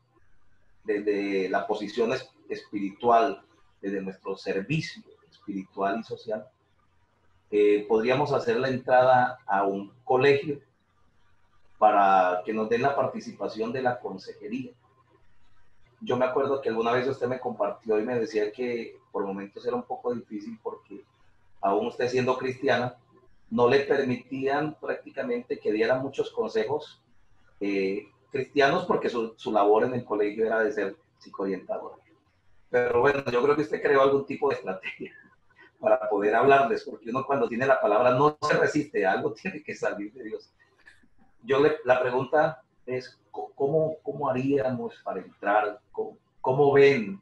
desde la posición espiritual, desde nuestro servicio espiritual y social, podríamos hacer la entrada a un colegio para que nos den la participación de la consejería. Yo me acuerdo que alguna vez usted me compartió y me decía que por momentos era un poco difícil porque aún usted siendo cristiana, no le permitían prácticamente que diera muchos consejos cristianos porque su labor en el colegio era de ser psicoorientadora. Pero bueno, yo creo que usted creó algún tipo de estrategia para poder hablarles, porque uno cuando tiene la palabra no se resiste, algo tiene que salir de Dios. La pregunta es, ¿cómo haríamos para entrar? ¿Cómo ven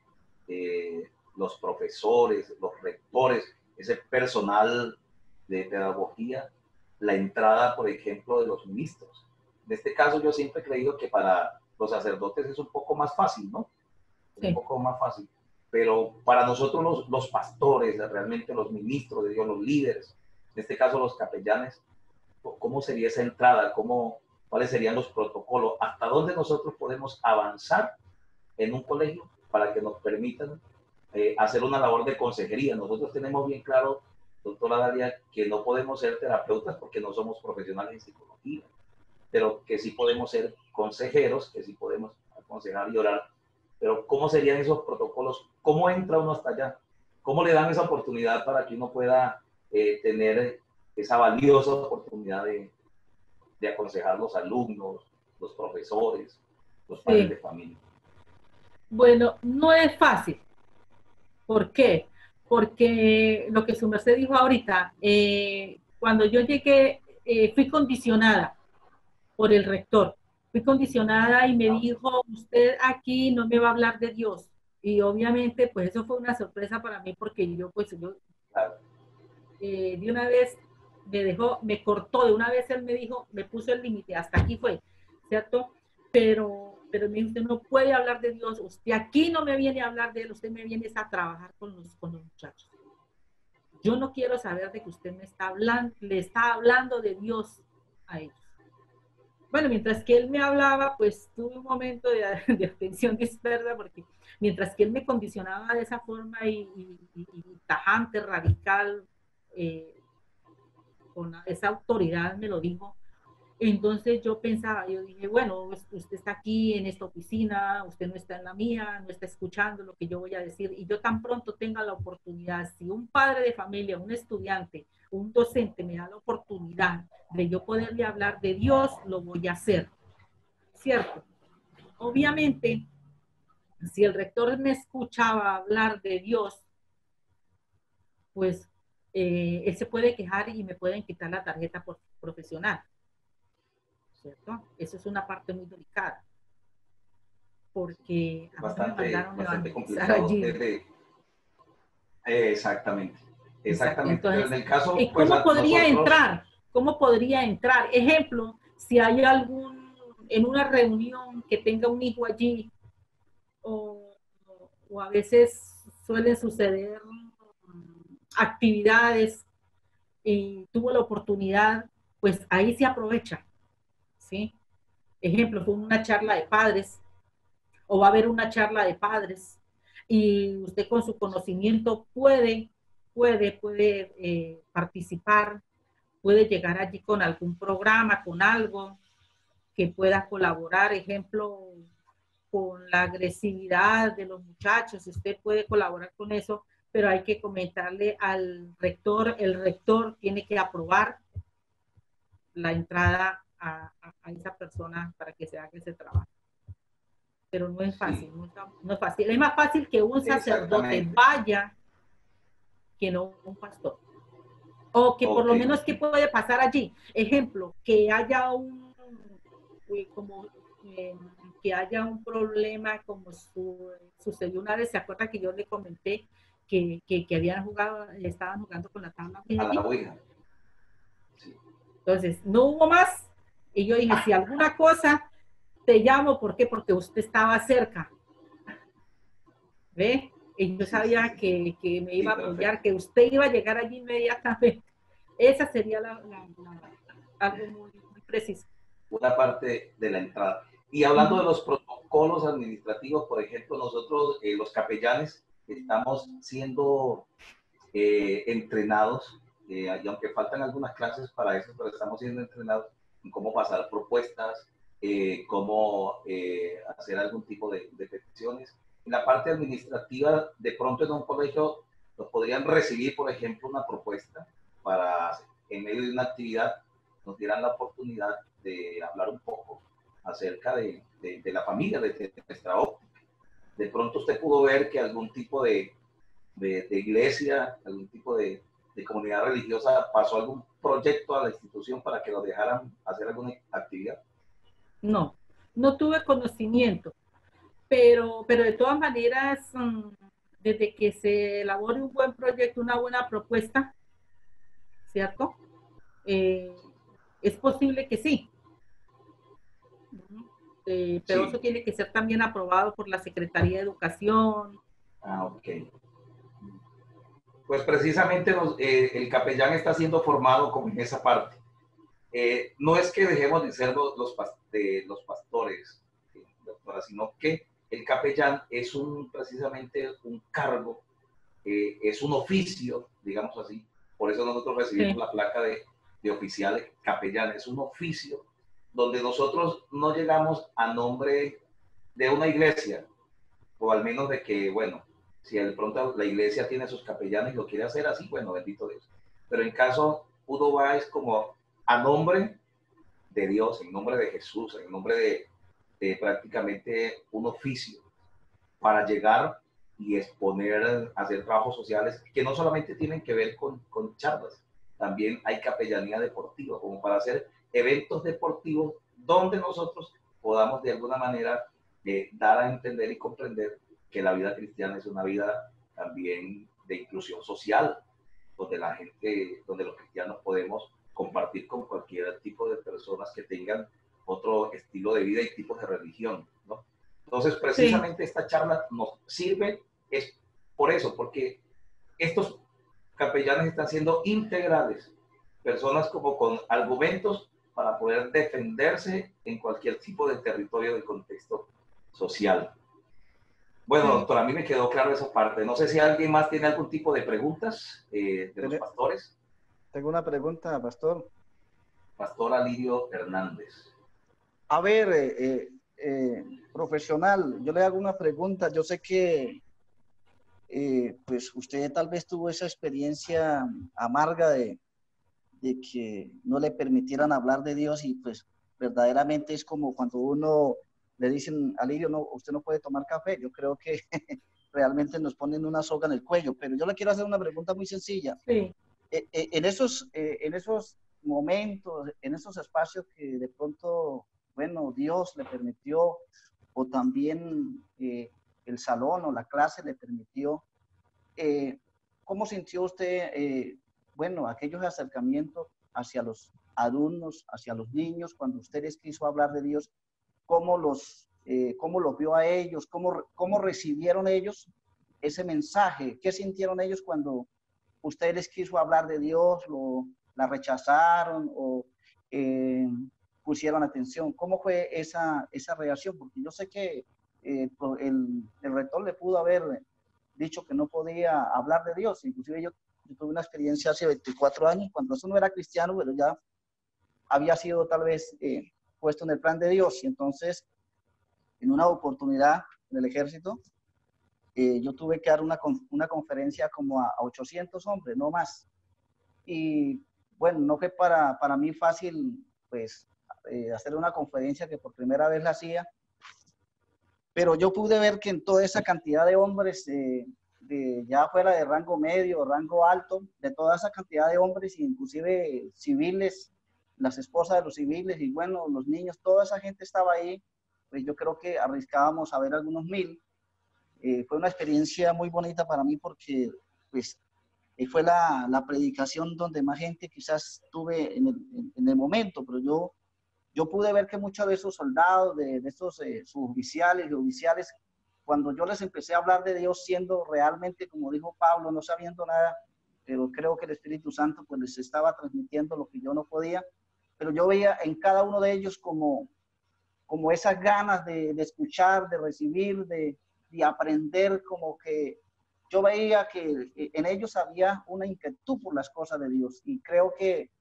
los profesores, los rectores, ese personal de pedagogía, la entrada, por ejemplo, de los ministros? En este caso yo siempre he creído que para los sacerdotes es un poco más fácil, ¿no? Sí. Un poco más fácil. Pero para nosotros los pastores, realmente los ministros de Dios, los líderes, en este caso los capellanes, ¿cómo sería esa entrada? ¿Cuáles serían los protocolos? ¿Hasta dónde nosotros podemos avanzar en un colegio para que nos permitan hacer una labor de consejería? Nosotros tenemos bien claro, doctora Dalia, que no podemos ser terapeutas porque no somos profesionales en psicología, pero que sí podemos ser consejeros, que sí podemos aconsejar y orar. Pero ¿cómo serían esos protocolos? ¿Cómo entra uno hasta allá? ¿Cómo le dan esa oportunidad para que uno pueda tener esa valiosa oportunidad de aconsejar a los alumnos, los profesores, los padres de familia? Bueno, no es fácil. ¿Por qué? Porque lo que su merced dijo ahorita, cuando yo llegué, fui condicionada por el rector. Fui condicionada y me dijo, usted aquí no me va a hablar de Dios. Y obviamente, pues eso fue una sorpresa para mí porque yo de una vez me cortó, de una vez él me dijo, me puso el límite, hasta aquí fue, ¿cierto? Pero me dijo, usted no puede hablar de Dios, usted aquí no me viene a hablar de él, usted me viene a trabajar con los muchachos. Yo no quiero saber de que usted le está hablando de Dios a ellos. Bueno, mientras que él me hablaba, pues tuve un momento de atención dispersa, porque mientras que él me condicionaba de esa forma y tajante, radical, con esa autoridad me lo dijo, entonces yo pensaba, yo dije, bueno, usted está aquí en esta oficina, usted no está en la mía, no está escuchando lo que yo voy a decir, y yo tan pronto tenga la oportunidad, si un padre de familia, un estudiante, un docente me da la oportunidad de yo poderle hablar de Dios, lo voy a hacer, ¿cierto? Obviamente, si el rector me escuchaba hablar de Dios, pues él se puede quejar y me pueden quitar la tarjeta profesional, ¿cierto? Eso es una parte muy delicada, porque a mí me mandaron bastante complicado allí. Exactamente. Entonces, en el caso, ¿y cómo pues, podría entrar? ¿Cómo podría entrar? Ejemplo, si hay en una reunión que tenga un hijo allí, o a veces suelen suceder actividades y tuvo la oportunidad, pues ahí se aprovecha, ¿sí? Ejemplo, fue una charla de padres, o va a haber una charla de padres, y usted con su conocimiento puede participar, puede llegar allí con algún programa, con algo que pueda colaborar, ejemplo, con la agresividad de los muchachos, usted puede colaborar con eso, pero hay que comentarle al rector, el rector tiene que aprobar la entrada a esa persona para que se haga ese trabajo. Pero no es fácil, sí. no es fácil. Es más fácil que un sacerdote vaya que no un pastor. O que por lo menos, ¿qué puede pasar allí? Ejemplo, que haya que haya un problema como sucedió una vez. ¿Se acuerda que yo le comenté que estaban jugando con la tabla? A la Ouija. Sí. Entonces, no hubo más. Y yo dije, si alguna cosa, te llamo. ¿Por qué? Porque usted estaba cerca. ¿Ve? Y yo sabía que me iba a apoyar, que usted iba a llegar allí inmediatamente. Esa sería algo muy, muy preciso. Una parte de la entrada. Y hablando de los protocolos administrativos, por ejemplo, nosotros, los capellanes, estamos siendo entrenados, y aunque faltan algunas clases para eso, pero estamos siendo entrenados en cómo pasar propuestas, cómo hacer algún tipo de peticiones. En la parte administrativa, de pronto en un colegio nos podrían recibir, por ejemplo, una propuesta para, en medio de una actividad, nos dieran la oportunidad de hablar un poco acerca de la familia, de nuestra óptica. De pronto usted pudo ver que algún tipo de iglesia, algún tipo de comunidad religiosa pasó algún proyecto a la institución para que lo dejaran hacer alguna actividad. No, no tuve conocimiento, pero de todas maneras, desde que se elabore un buen proyecto, una buena propuesta, ¿cierto? Es posible que sí. Pero sí, eso tiene que ser también aprobado por la Secretaría de Educación. Ah, ok. Pues precisamente el capellán está siendo formado como en esa parte. No es que dejemos de ser los pastores, doctora, sino que el capellán es precisamente un cargo, es un oficio, digamos así. Por eso nosotros recibimos la placa de oficial capellán. Es un oficio donde nosotros no llegamos a nombre de una iglesia, o al menos de que, bueno, si de pronto la iglesia tiene sus capellanes y lo quiere hacer así, bueno, bendito Dios. Pero en caso, uno va es como a nombre de Dios, en nombre de Jesús, en nombre de prácticamente un oficio para llegar y exponer, hacer trabajos sociales que no solamente tienen que ver con charlas, también hay capellanía deportiva, como para hacer eventos deportivos donde nosotros podamos de alguna manera dar a entender y comprender que la vida cristiana es una vida también de inclusión social, donde la gente, donde los cristianos podemos compartir con cualquier tipo de personas que tengan otro estilo de vida y tipos de religión, ¿no? Entonces, precisamente esta charla nos sirve es por eso, porque estos capellanes están siendo integrales, personas como con argumentos para poder defenderse en cualquier tipo de territorio del contexto social. Bueno, doctor, a mí me quedó claro esa parte. No sé si alguien más tiene algún tipo de preguntas de los pastores. Tengo una pregunta, pastor. Pastor Alirio Hernández. A ver, profesional, yo le hago una pregunta. Yo sé que pues usted tal vez tuvo esa experiencia amarga de que no le permitieran hablar de Dios y pues verdaderamente es como cuando uno le dicen, Alirio, no, usted no puede tomar café. Yo creo que realmente nos ponen una soga en el cuello, pero yo le quiero hacer una pregunta muy sencilla. Sí. En esos momentos, en esos espacios que de pronto, bueno, Dios le permitió, o también el salón o la clase le permitió, ¿cómo sintió usted, bueno, aquellos acercamientos hacia los alumnos, hacia los niños, cuando usted les quiso hablar de Dios? ¿Cómo los vio a ellos? ¿Cómo recibieron ellos ese mensaje? ¿Qué sintieron ellos cuando usted les quiso hablar de Dios? ¿La rechazaron o pusieron atención? ¿Cómo fue esa reacción? Porque yo sé que el rector le pudo haber dicho que no podía hablar de Dios. Inclusive yo tuve una experiencia hace 24 años, cuando eso no era cristiano, pero ya había sido tal vez puesto en el plan de Dios. Y entonces, en una oportunidad en el ejército, yo tuve que dar una conferencia como a 800 hombres, no más. Y bueno, no fue para mí fácil, pues, hacer una conferencia que por primera vez la hacía, pero yo pude ver que en toda esa cantidad de hombres, ya fuera de rango medio, rango alto, de toda esa cantidad de hombres, inclusive civiles, las esposas de los civiles y bueno, los niños, toda esa gente estaba ahí, pues yo creo que arriscábamos a ver algunos 1000. Fue una experiencia muy bonita para mí porque pues fue la predicación donde más gente quizás tuve en el momento, pero yo pude ver que muchos de esos soldados, de esos suboficiales y oficiales, cuando yo les empecé a hablar de Dios siendo realmente, como dijo Pablo, no sabiendo nada, pero creo que el Espíritu Santo pues les estaba transmitiendo lo que yo no podía, pero yo veía en cada uno de ellos como como esas ganas de escuchar, de recibir, de aprender, como que yo veía que en ellos había una inquietud por las cosas de Dios. Y creo que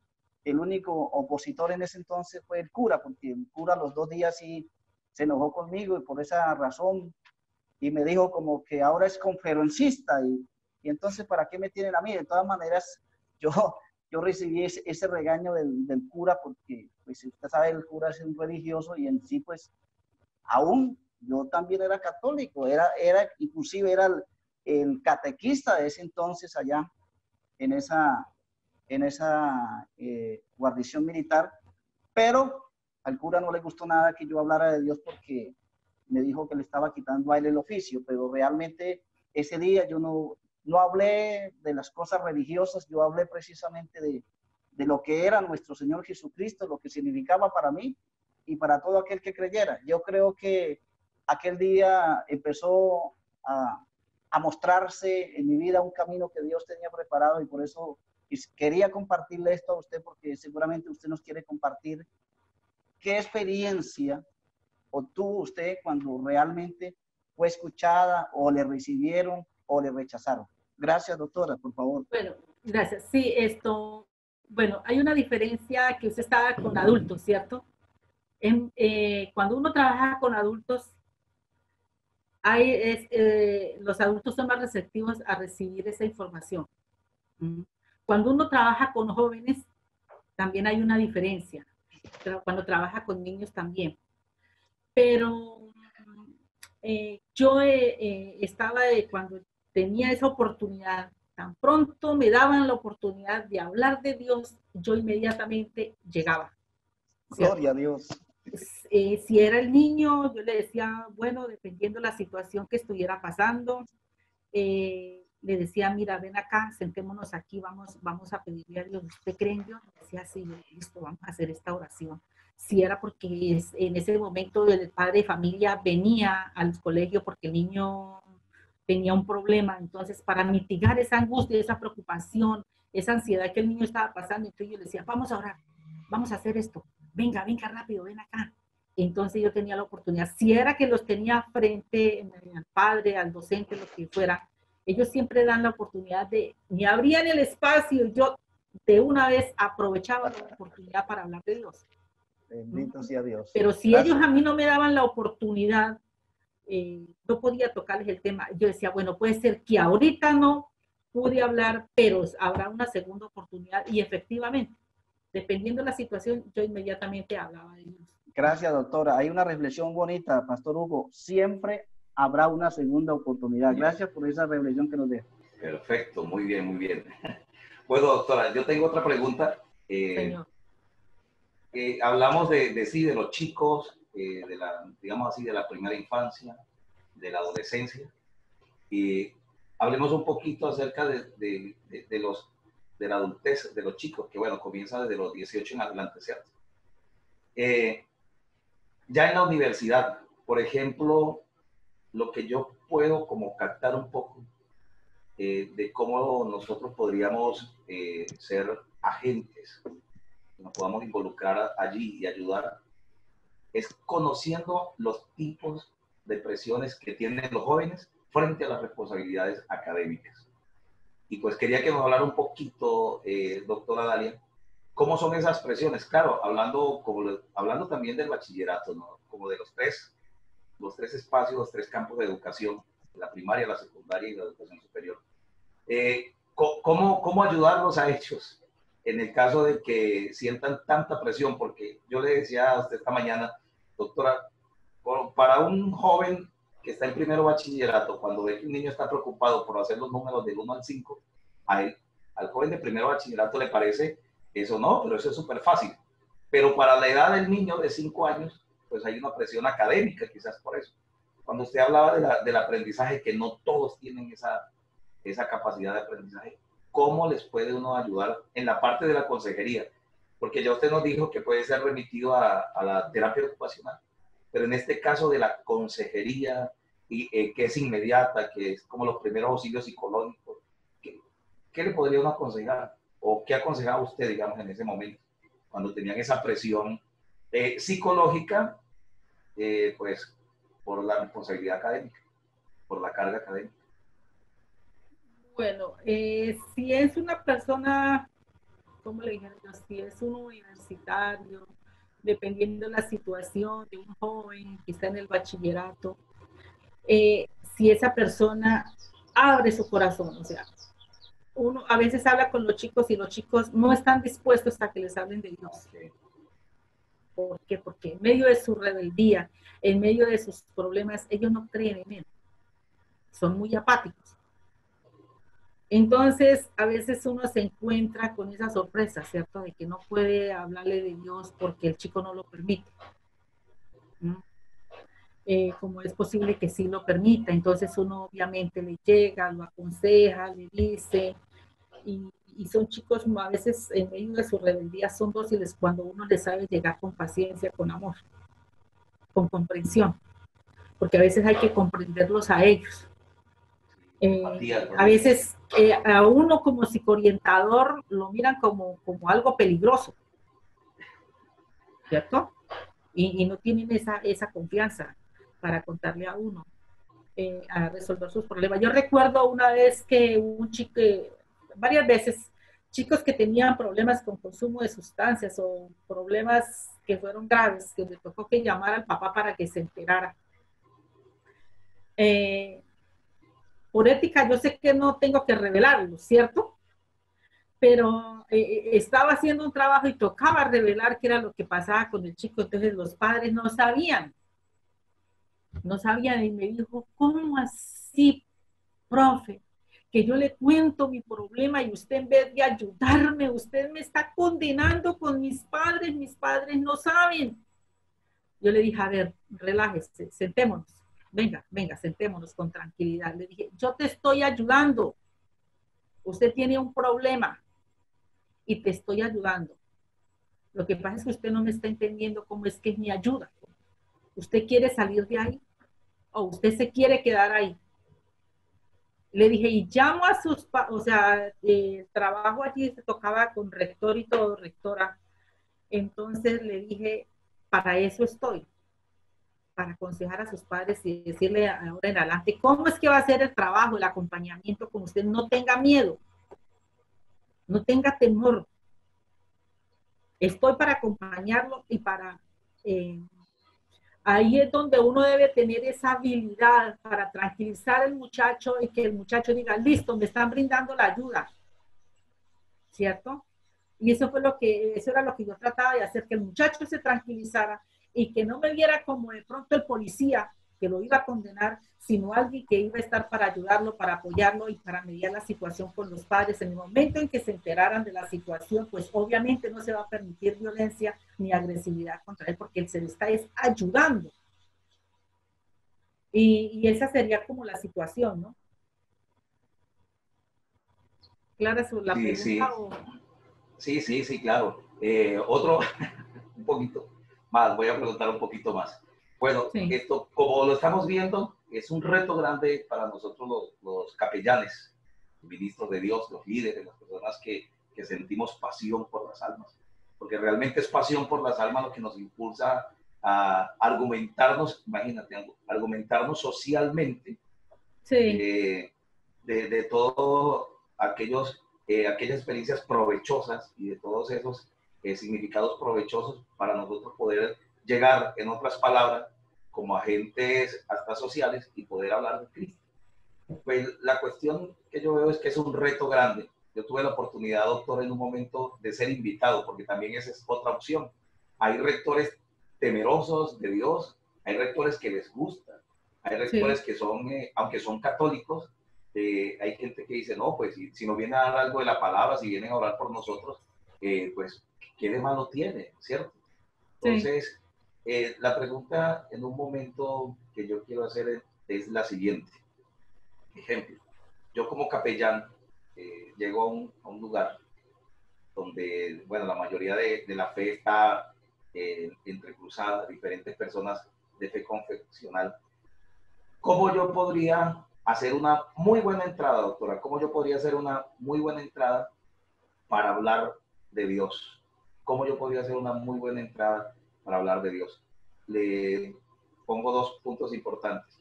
el único opositor en ese entonces fue el cura, porque el cura los 2 días sí se enojó conmigo y por esa razón, y me dijo como que ahora es conferencista y entonces ¿para qué me tienen a mí? De todas maneras, yo, yo recibí ese regaño del cura porque, pues usted sabe, el cura es un religioso y en sí, pues, aún yo también era católico, inclusive era el catequista de ese entonces allá en esa guarnición militar, pero al cura no le gustó nada que yo hablara de Dios porque me dijo que le estaba quitando a él el oficio, pero realmente ese día yo no hablé de las cosas religiosas, yo hablé precisamente de lo que era nuestro Señor Jesucristo, lo que significaba para mí y para todo aquel que creyera. Yo creo que aquel día empezó a mostrarse en mi vida un camino que Dios tenía preparado y por eso quería compartirle esto a usted porque seguramente usted nos quiere compartir qué experiencia obtuvo usted cuando realmente fue escuchada o le recibieron o le rechazaron. Gracias, doctora, por favor. Bueno, gracias. Sí, bueno, hay una diferencia que usted estaba con adultos, ¿cierto? Cuando uno trabaja con adultos, los adultos son más receptivos a recibir esa información. Cuando uno trabaja con jóvenes, también hay una diferencia. Cuando trabaja con niños también. Pero yo estaba cuando tenía esa oportunidad, tan pronto me daban la oportunidad de hablar de Dios, yo inmediatamente llegaba. ¿Cierto? Gloria a Dios. Si era el niño, yo le decía, bueno, dependiendo de la situación que estuviera pasando, le decía, mira, ven acá, sentémonos aquí, vamos a pedirle a Dios, ¿usted cree en Dios? Le decía, sí, listo, vamos a hacer esta oración. Si era porque en ese momento el padre de familia venía al colegio porque el niño tenía un problema, entonces para mitigar esa angustia, esa preocupación, esa ansiedad que el niño estaba pasando, entonces yo le decía, vamos a orar, vamos a hacer esto, venga rápido, ven acá. Entonces yo tenía la oportunidad, si era que los tenía frente al padre, al docente, lo que fuera, ellos siempre dan la oportunidad me abrían el espacio y yo de una vez aprovechaba la oportunidad para hablar de Dios. Bendito sea Dios. Pero si ellos a mí no me daban la oportunidad, no podía tocarles el tema. Yo decía, bueno, puede ser que ahorita no pude hablar, pero habrá una segunda oportunidad y efectivamente, dependiendo de la situación, yo inmediatamente hablaba de Dios. Gracias, doctora. Hay una reflexión bonita, Pastor Hugo. Siempre habrá una segunda oportunidad. Gracias por esa reflexión que nos deja. Perfecto, muy bien, muy bien. Bueno, doctora, yo tengo otra pregunta. Señor. Hablamos de los chicos, digamos así, de la primera infancia, de la adolescencia. Y hablemos un poquito acerca de la adultez de los chicos, que bueno, comienza desde los 18 en adelante, ¿cierto? Ya en la universidad, por ejemplo, lo que yo puedo como captar un poco de cómo nosotros podríamos ser agentes, nos podamos involucrar allí y ayudar, es conociendo los tipos de presiones que tienen los jóvenes frente a las responsabilidades académicas. Y pues quería que nos hablara un poquito, doctora Dalia, ¿cómo son esas presiones? Claro, hablando también del bachillerato, ¿no? Como de los tres espacios, los tres campos de educación, la primaria, la secundaria y la educación superior. ¿Cómo ayudarlos a ellos en el caso de que sientan tanta presión? Porque yo le decía a usted esta mañana, doctora, para un joven que está en primero bachillerato, cuando ve que un niño está preocupado por hacer los números del 1 al 5, al joven de primero bachillerato le parece eso, no, pero eso es súper fácil. Pero para la edad del niño de 5 años, pues hay una presión académica, quizás por eso. Cuando usted hablaba del aprendizaje, que no todos tienen esa capacidad de aprendizaje, ¿cómo les puede uno ayudar en la parte de la consejería? Porque ya usted nos dijo que puede ser remitido a la terapia ocupacional, pero en este caso de la consejería, que es inmediata, que es como los primeros auxilios psicológicos, ¿qué le podría uno aconsejar? ¿O qué aconsejaba usted, digamos, en ese momento, cuando tenían esa presión psicológica pues por la responsabilidad académica, por la carga académica. Bueno, si es una persona, ¿cómo le dijeron? Si es un universitario, dependiendo de la situación de un joven que está en el bachillerato, si esa persona abre su corazón, o sea, uno a veces habla con los chicos y los chicos no están dispuestos a que les hablen de Dios. ¿Por qué? Porque en medio de su rebeldía, en medio de sus problemas, ellos no creen en Él. Son muy apáticos. Entonces, a veces uno se encuentra con esa sorpresa, ¿cierto? De que no puede hablarle de Dios porque el chico no lo permite. ¿No? Como es posible que sí lo permita. Entonces uno obviamente le llega, lo aconseja, le dice, y son chicos a veces en medio de su rebeldía son dóciles cuando uno les sabe llegar con paciencia, con amor, con comprensión, porque a veces hay que comprenderlos a ellos. A veces a uno como psicoorientador lo miran como algo peligroso, ¿cierto? Y no tienen esa confianza para contarle a uno, a resolver sus problemas. Yo recuerdo una vez que un chico, varias veces, chicos que tenían problemas con consumo de sustancias o problemas que fueron graves, que le tocó que llamar al papá para que se enterara. Por ética, yo sé que no tengo que revelarlo, ¿cierto? Pero estaba haciendo un trabajo y tocaba revelar qué era lo que pasaba con el chico, entonces los padres no sabían y me dijo, ¿cómo así, profe? Que yo le cuento mi problema y usted en vez de ayudarme, usted me está condenando con mis padres no saben. Yo le dije, a ver, relájese, sentémonos, venga, sentémonos con tranquilidad. Le dije, yo te estoy ayudando, usted tiene un problema y te estoy ayudando. Lo que pasa es que usted no me está entendiendo cómo es que es mi ayuda. ¿Usted quiere salir de ahí o usted se quiere quedar ahí? Le dije, y llamo a sus, o sea, trabajo allí, se tocaba con rector y todo, rectora. Entonces le dije, para eso estoy, para aconsejar a sus padres y decirle ahora en adelante, ¿cómo es que va a ser el trabajo, el acompañamiento con usted? No tenga miedo, no tenga temor. Estoy para acompañarlo y para... ahí es donde uno debe tener esa habilidad para tranquilizar al muchacho y que el muchacho diga, listo, me están brindando la ayuda, ¿cierto? Y eso era lo que yo trataba de hacer, que el muchacho se tranquilizara y que no me viera como de pronto el policía que lo iba a condenar, sino alguien que iba a estar para ayudarlo, para apoyarlo y para mediar la situación con los padres. En el momento en que se enteraran de la situación, pues obviamente no se va a permitir violencia ni agresividad contra él, porque él se le está ayudando. Y esa sería como la situación, ¿no? ¿Clara sobre la pregunta? Sí. O... Sí, claro. Otro, un poquito más, voy a preguntar un poquito más. Bueno, sí. Esto, como lo estamos viendo, es un reto grande para nosotros los capellanes, ministros de Dios, los líderes, las personas que sentimos pasión por las almas. Porque realmente es pasión por las almas lo que nos impulsa a argumentarnos, imagínate, argumentarnos socialmente, sí, de todos aquellas experiencias provechosas y de todos esos significados provechosos para nosotros poder llegar, en otras palabras, como agentes hasta sociales y poder hablar de Cristo. Pues la cuestión que yo veo es que es un reto grande. Yo tuve la oportunidad, doctor, en un momento de ser invitado, porque también esa es otra opción. Hay rectores temerosos de Dios, hay rectores que les gusta, hay rectores sí, que son, aunque son católicos, hay gente que dice, no, pues si nos viene a dar algo de la palabra, si vienen a orar por nosotros, pues, ¿qué de malo tiene? ¿Cierto? Entonces, sí, la pregunta en un momento que yo quiero hacer es la siguiente. Ejemplo, yo como capellán llego a un lugar donde, bueno, la mayoría de la fe está entrecruzada, diferentes personas de fe confesional. ¿Cómo yo podría hacer una muy buena entrada, doctora? ¿Cómo yo podría hacer una muy buena entrada para hablar de Dios? ¿Cómo yo podría hacer una muy buena entrada para hablar de Dios? pongo dos puntos importantes.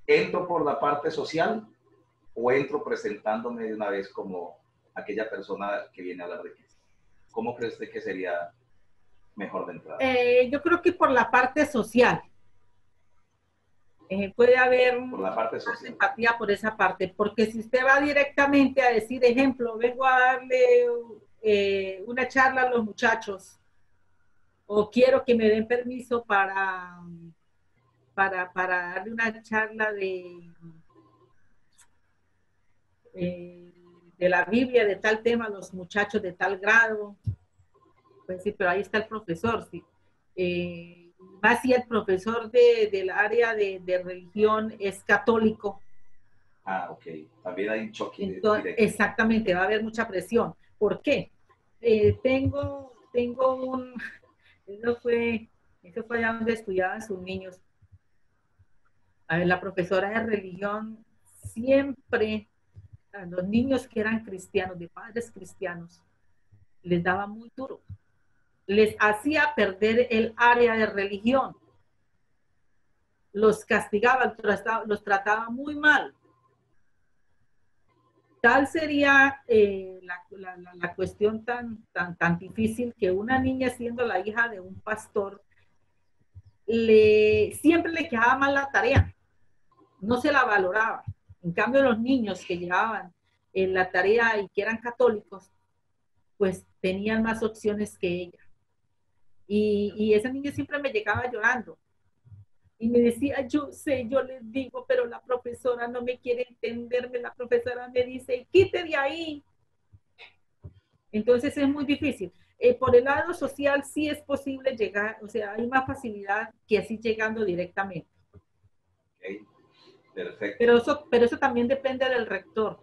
¿Entro por la parte social o entro presentándome de una vez como aquella persona que viene a hablar de Cristo? ¿Cómo cree usted que sería mejor de entrada? Yo creo que por la parte social. Puede haber Por la parte social. empatía por esa parte, porque si usted va directamente a decir, ejemplo, vengo a darle una charla a los muchachos, o quiero que me den permiso para darle una charla de la Biblia, de tal tema, a los muchachos de tal grado, pues sí, pero ahí está el profesor, sí. Más si el profesor del área de religión es católico. Ah, ok. También hay un choque. Entonces, exactamente, va a haber mucha presión. ¿Por qué? Tengo un... Eso fue allá donde estudiaban sus niños. A ver, la profesora de religión siempre, a los niños que eran cristianos, de padres cristianos, les daba muy duro. Les hacía perder el área de religión. Los castigaba, los trataba muy mal. Tal sería la cuestión tan difícil que una niña, siendo la hija de un pastor, siempre le quedaba mal la tarea, no se la valoraba. En cambio, los niños que llevaban la tarea y que eran católicos, pues tenían más opciones que ella. Y esa niña siempre me llegaba llorando. Y me decía, yo sé, yo les digo, pero la profesora no me quiere entenderme. La profesora me dice, quite de ahí. Entonces es muy difícil. Por el lado social sí es posible llegar, o sea, hay más facilidad que así llegando directamente. Okay. Perfecto. Pero eso también depende del rector.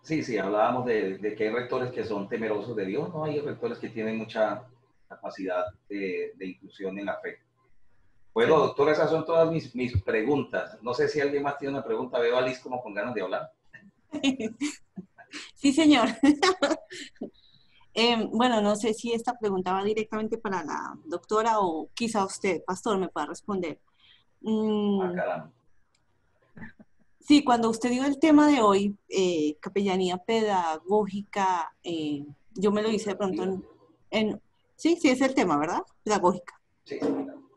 Sí, hablábamos de que hay rectores que son temerosos de Dios, ¿no? Hay rectores que tienen mucha capacidad de inclusión en la fe. Bueno, sí. Doctora, esas son todas mis preguntas. No sé si alguien más tiene una pregunta. Veo a Liz como con ganas de hablar. Sí, señor. Bueno, no sé si esta pregunta va directamente para la doctora o quizá usted, pastor, me pueda responder. Caramba. Sí, cuando usted dio el tema de hoy, capellanía pedagógica, yo me lo hice de pronto sí, es el tema, ¿verdad? Pedagógica. Sí.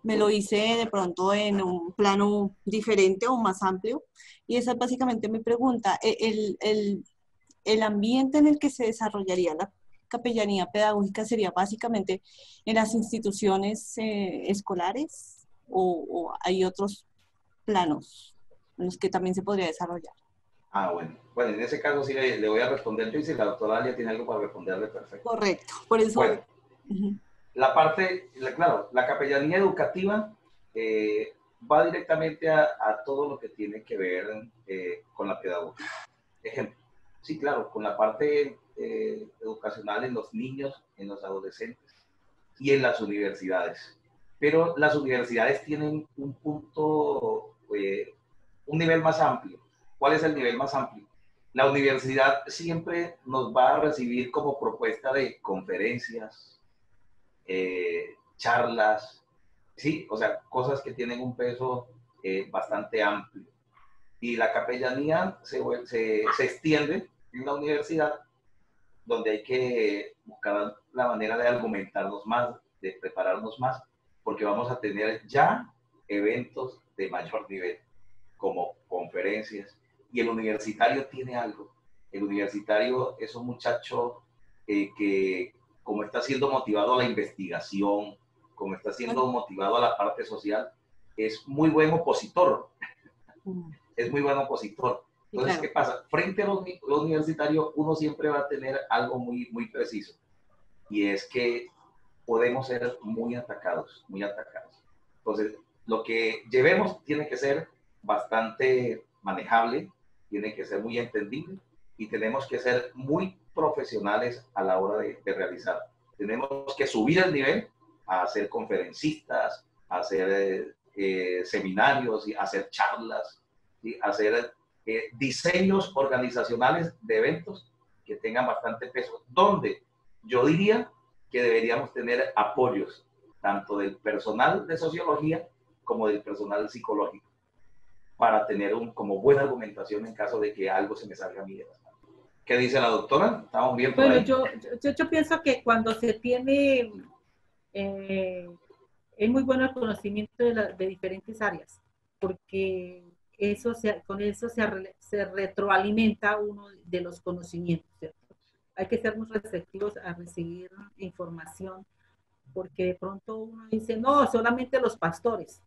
Me lo hice de pronto en un plano diferente o más amplio. Y esa es básicamente mi pregunta. El ambiente en el que se desarrollaría la capellanía pedagógica sería básicamente en las instituciones escolares o hay otros planos en los que también se podría desarrollar. Ah, bueno. Bueno, en ese caso sí le voy a responder yo y si la doctora Alia tiene algo para responderle, perfecto. Correcto. Por eso... Bueno, la parte, claro, la capellanía educativa va directamente a todo lo que tiene que ver con la pedagogía. Ejemplo, sí, claro, con la parte educacional en los niños, en los adolescentes y en las universidades. Pero las universidades tienen un punto, un nivel más amplio. ¿Cuál es el nivel más amplio? La universidad siempre nos va a recibir como propuesta de conferencias, charlas, sí, o sea, cosas que tienen un peso bastante amplio. Y la capellanía se extiende en la universidad, donde hay que buscar la manera de argumentarnos más, de prepararnos más, porque vamos a tener ya eventos de mayor nivel, como conferencias. Y el universitario tiene algo. El universitario es un muchacho que, como está siendo motivado a la investigación, como está siendo motivado a la parte social, es muy buen opositor. Es muy buen opositor. Entonces, ¿qué pasa? Frente a los universitarios, uno siempre va a tener algo muy, muy preciso. Y es que podemos ser muy atacados, muy atacados. Entonces, lo que llevemos tiene que ser bastante manejable, tiene que ser muy entendible y tenemos que ser muy profesionales a la hora de realizar. Tenemos que subir el nivel a hacer conferencistas, a hacer seminarios, a hacer charlas, ¿sí? A hacer diseños organizacionales de eventos que tengan bastante peso, donde yo diría que deberíamos tener apoyos tanto del personal de sociología como del personal psicológico para tener como buena argumentación en caso de que algo se me salga a mí de las manos. ¿Qué dice la doctora? ¿Estamos bien por Bueno, ahí? yo pienso que cuando se tiene, es muy bueno el conocimiento de diferentes áreas, porque con eso se retroalimenta uno de los conocimientos, ¿cierto? Hay que ser muy receptivos a recibir información, porque de pronto uno dice, no, solamente los pastores,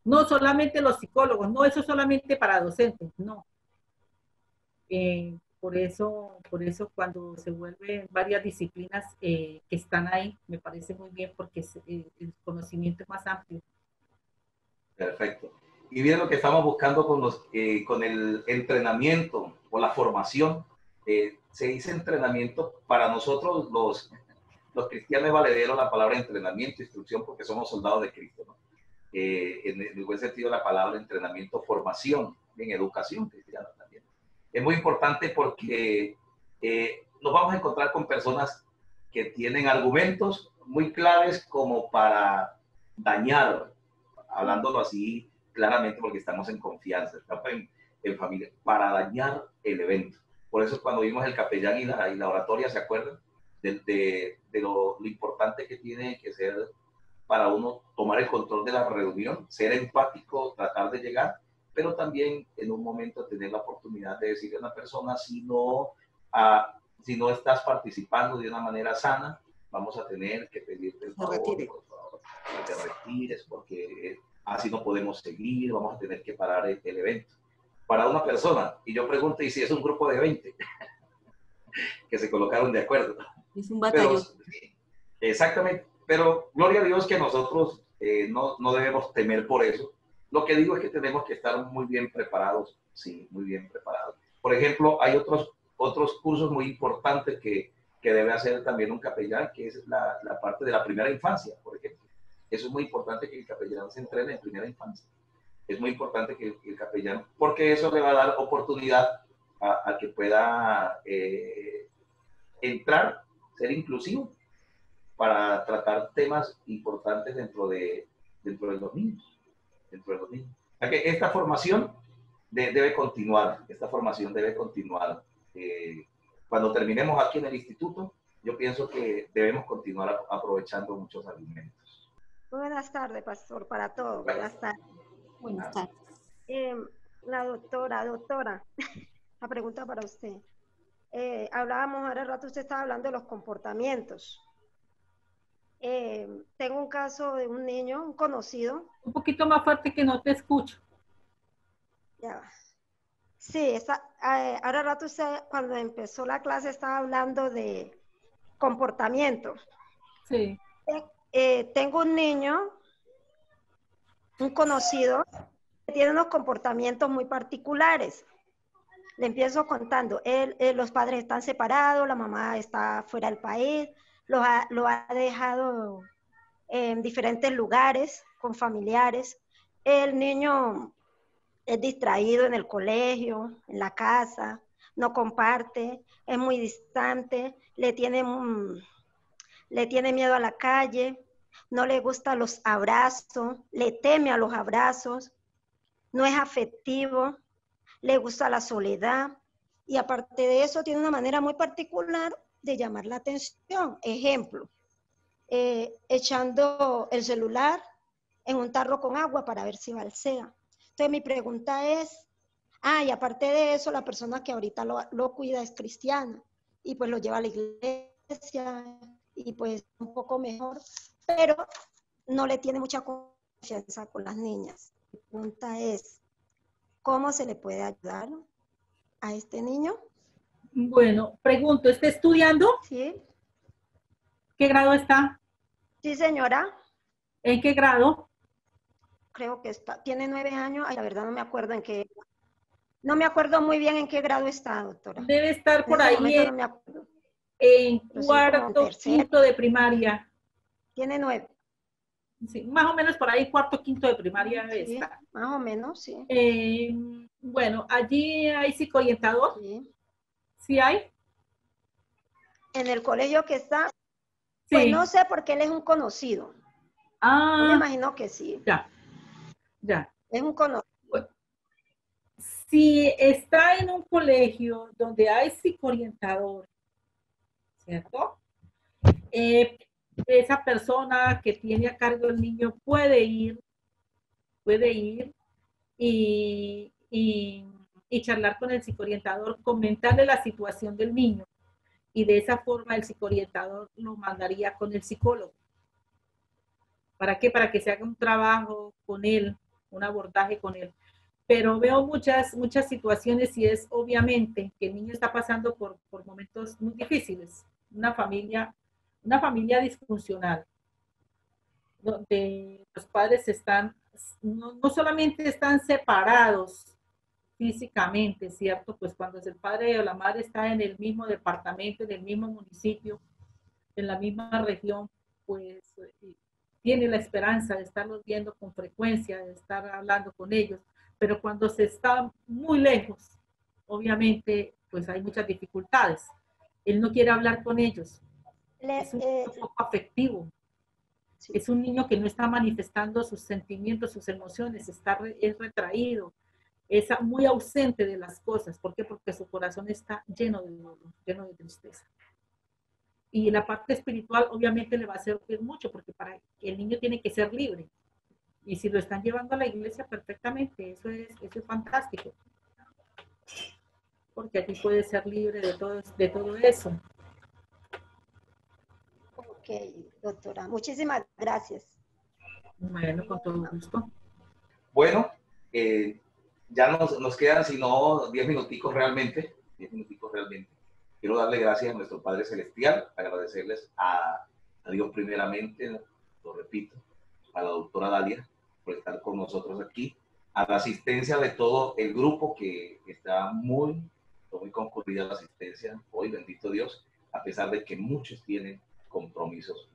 no solamente los psicólogos, no, eso solamente para docentes, no. Por eso cuando se vuelven varias disciplinas que están ahí, me parece muy bien porque el conocimiento es más amplio. Perfecto. Y bien lo que estamos buscando con el entrenamiento o la formación, se dice entrenamiento para nosotros los cristianos valederos, la palabra entrenamiento, instrucción, porque somos soldados de Cristo, ¿no? En el buen sentido de la palabra entrenamiento, formación, en educación cristiana también. Es muy importante porque nos vamos a encontrar con personas que tienen argumentos muy claves como para dañar, hablándolo así claramente porque estamos en confianza, estamos en familia, para dañar el evento. Por eso cuando vimos el capellán y la oratoria, ¿se acuerdan? De lo importante que tiene que ser para uno tomar el control de la reunión, ser empático, tratar de llegar, pero también en un momento tener la oportunidad de decirle a una persona, si no estás participando de una manera sana, vamos a tener que pedirte el favor, por favor, que te retires, porque así no podemos seguir, vamos a tener que parar el evento. Para una persona, y yo pregunto, ¿y si es un grupo de 20? Que se colocaron de acuerdo. Es un batallón. Pero, exactamente, pero gloria a Dios que nosotros no debemos temer por eso. Lo que digo es que tenemos que estar muy bien preparados, sí, muy bien preparados. Por ejemplo, hay otros cursos muy importantes que debe hacer también un capellán, que es la parte de la primera infancia, por ejemplo. Eso es muy importante que el capellán se entrene en primera infancia. Es muy importante que el capellán, porque eso le va a dar oportunidad a que pueda entrar, ser inclusivo, para tratar temas importantes dentro de los niños. O sea que esta formación debe continuar, cuando terminemos aquí en el instituto, yo pienso que debemos continuar aprovechando muchos alimentos. Buenas tardes, pastor, para todos. Buenas tardes. Buenas tardes. La doctora, la pregunta para usted. Hablábamos ahora rato, usted estaba hablando de los comportamientos. Tengo un caso de un niño, un conocido. Un poquito más fuerte que no te escucho. Ya. Sí, ahora rato usted cuando empezó la clase estaba hablando de comportamientos. Sí. Tengo un niño, un conocido, que tiene unos comportamientos muy particulares. Le empiezo contando, los padres están separados, la mamá está fuera del país, lo ha dejado en diferentes lugares con familiares. El niño es distraído en el colegio, en la casa, no comparte, es muy distante, le tiene miedo a la calle, no le gustan los abrazos, le teme a los abrazos, no es afectivo, le gusta la soledad y aparte de eso tiene una manera muy particular de llamar la atención. Ejemplo, echando el celular en un tarro con agua para ver si balsea. Entonces mi pregunta es, y aparte de eso, la persona que ahorita lo cuida es cristiana y pues lo lleva a la iglesia y pues un poco mejor, pero no le tiene mucha confianza con las niñas. Mi pregunta es, ¿cómo se le puede ayudar a este niño? Bueno, pregunto, ¿está estudiando? Sí. ¿Qué grado está? Sí, señora. ¿En qué grado? Creo que tiene 9 años. Ay, la verdad no me acuerdo muy bien en qué grado está, doctora. Debe estar por en ahí momento no me acuerdo. en Pero cuarto, quinto de primaria. Tiene 9. Sí, más o menos por ahí, cuarto, quinto de primaria debe Sí, estar. más o menos, sí. Bueno, allí hay psicoorientador. Sí. ¿Sí hay? En el colegio que está, Sí. pues no sé porque él es un conocido. Yo me imagino que sí. Ya. Ya. Es un conocido. Si está en un colegio donde hay psicoorientador, ¿cierto? Esa persona que tiene a cargo el niño puede ir y charlar con el psicoorientador, comentarle la situación del niño y de esa forma el psicoorientador lo mandaría con el psicólogo. ¿Para qué? Para que se haga un trabajo con él, un abordaje con él. Pero veo muchas situaciones y es obviamente que el niño está pasando por momentos muy difíciles. Una familia disfuncional, donde los padres están, no solamente están separados físicamente, ¿cierto? Pues cuando el padre o la madre está en el mismo departamento, en el mismo municipio, en la misma región, pues tiene la esperanza de estarlos viendo con frecuencia, de estar hablando con ellos, pero cuando se está muy lejos, obviamente, pues hay muchas dificultades. Él no quiere hablar con ellos. Es un niño poco afectivo. Sí. Es un niño que no está manifestando sus sentimientos, sus emociones, es retraído, es muy ausente de las cosas. ¿Por qué? Porque su corazón está lleno de dolor, lleno de tristeza. Y la parte espiritual obviamente le va a servir mucho, porque para el niño tiene que ser libre. Y si lo están llevando a la iglesia, perfectamente, eso es fantástico. Porque aquí puede ser libre de todo eso. Ok, doctora, muchísimas gracias. Bueno, con todo gusto. Bueno, ya nos quedan, si no, 10 minuticos realmente. Quiero darle gracias a nuestro Padre Celestial, agradecerles a Dios primeramente, lo repito, a la doctora Dalia por estar con nosotros aquí, a la asistencia de todo el grupo que está muy concurrida la asistencia hoy, bendito Dios, a pesar de que muchos tienen compromisos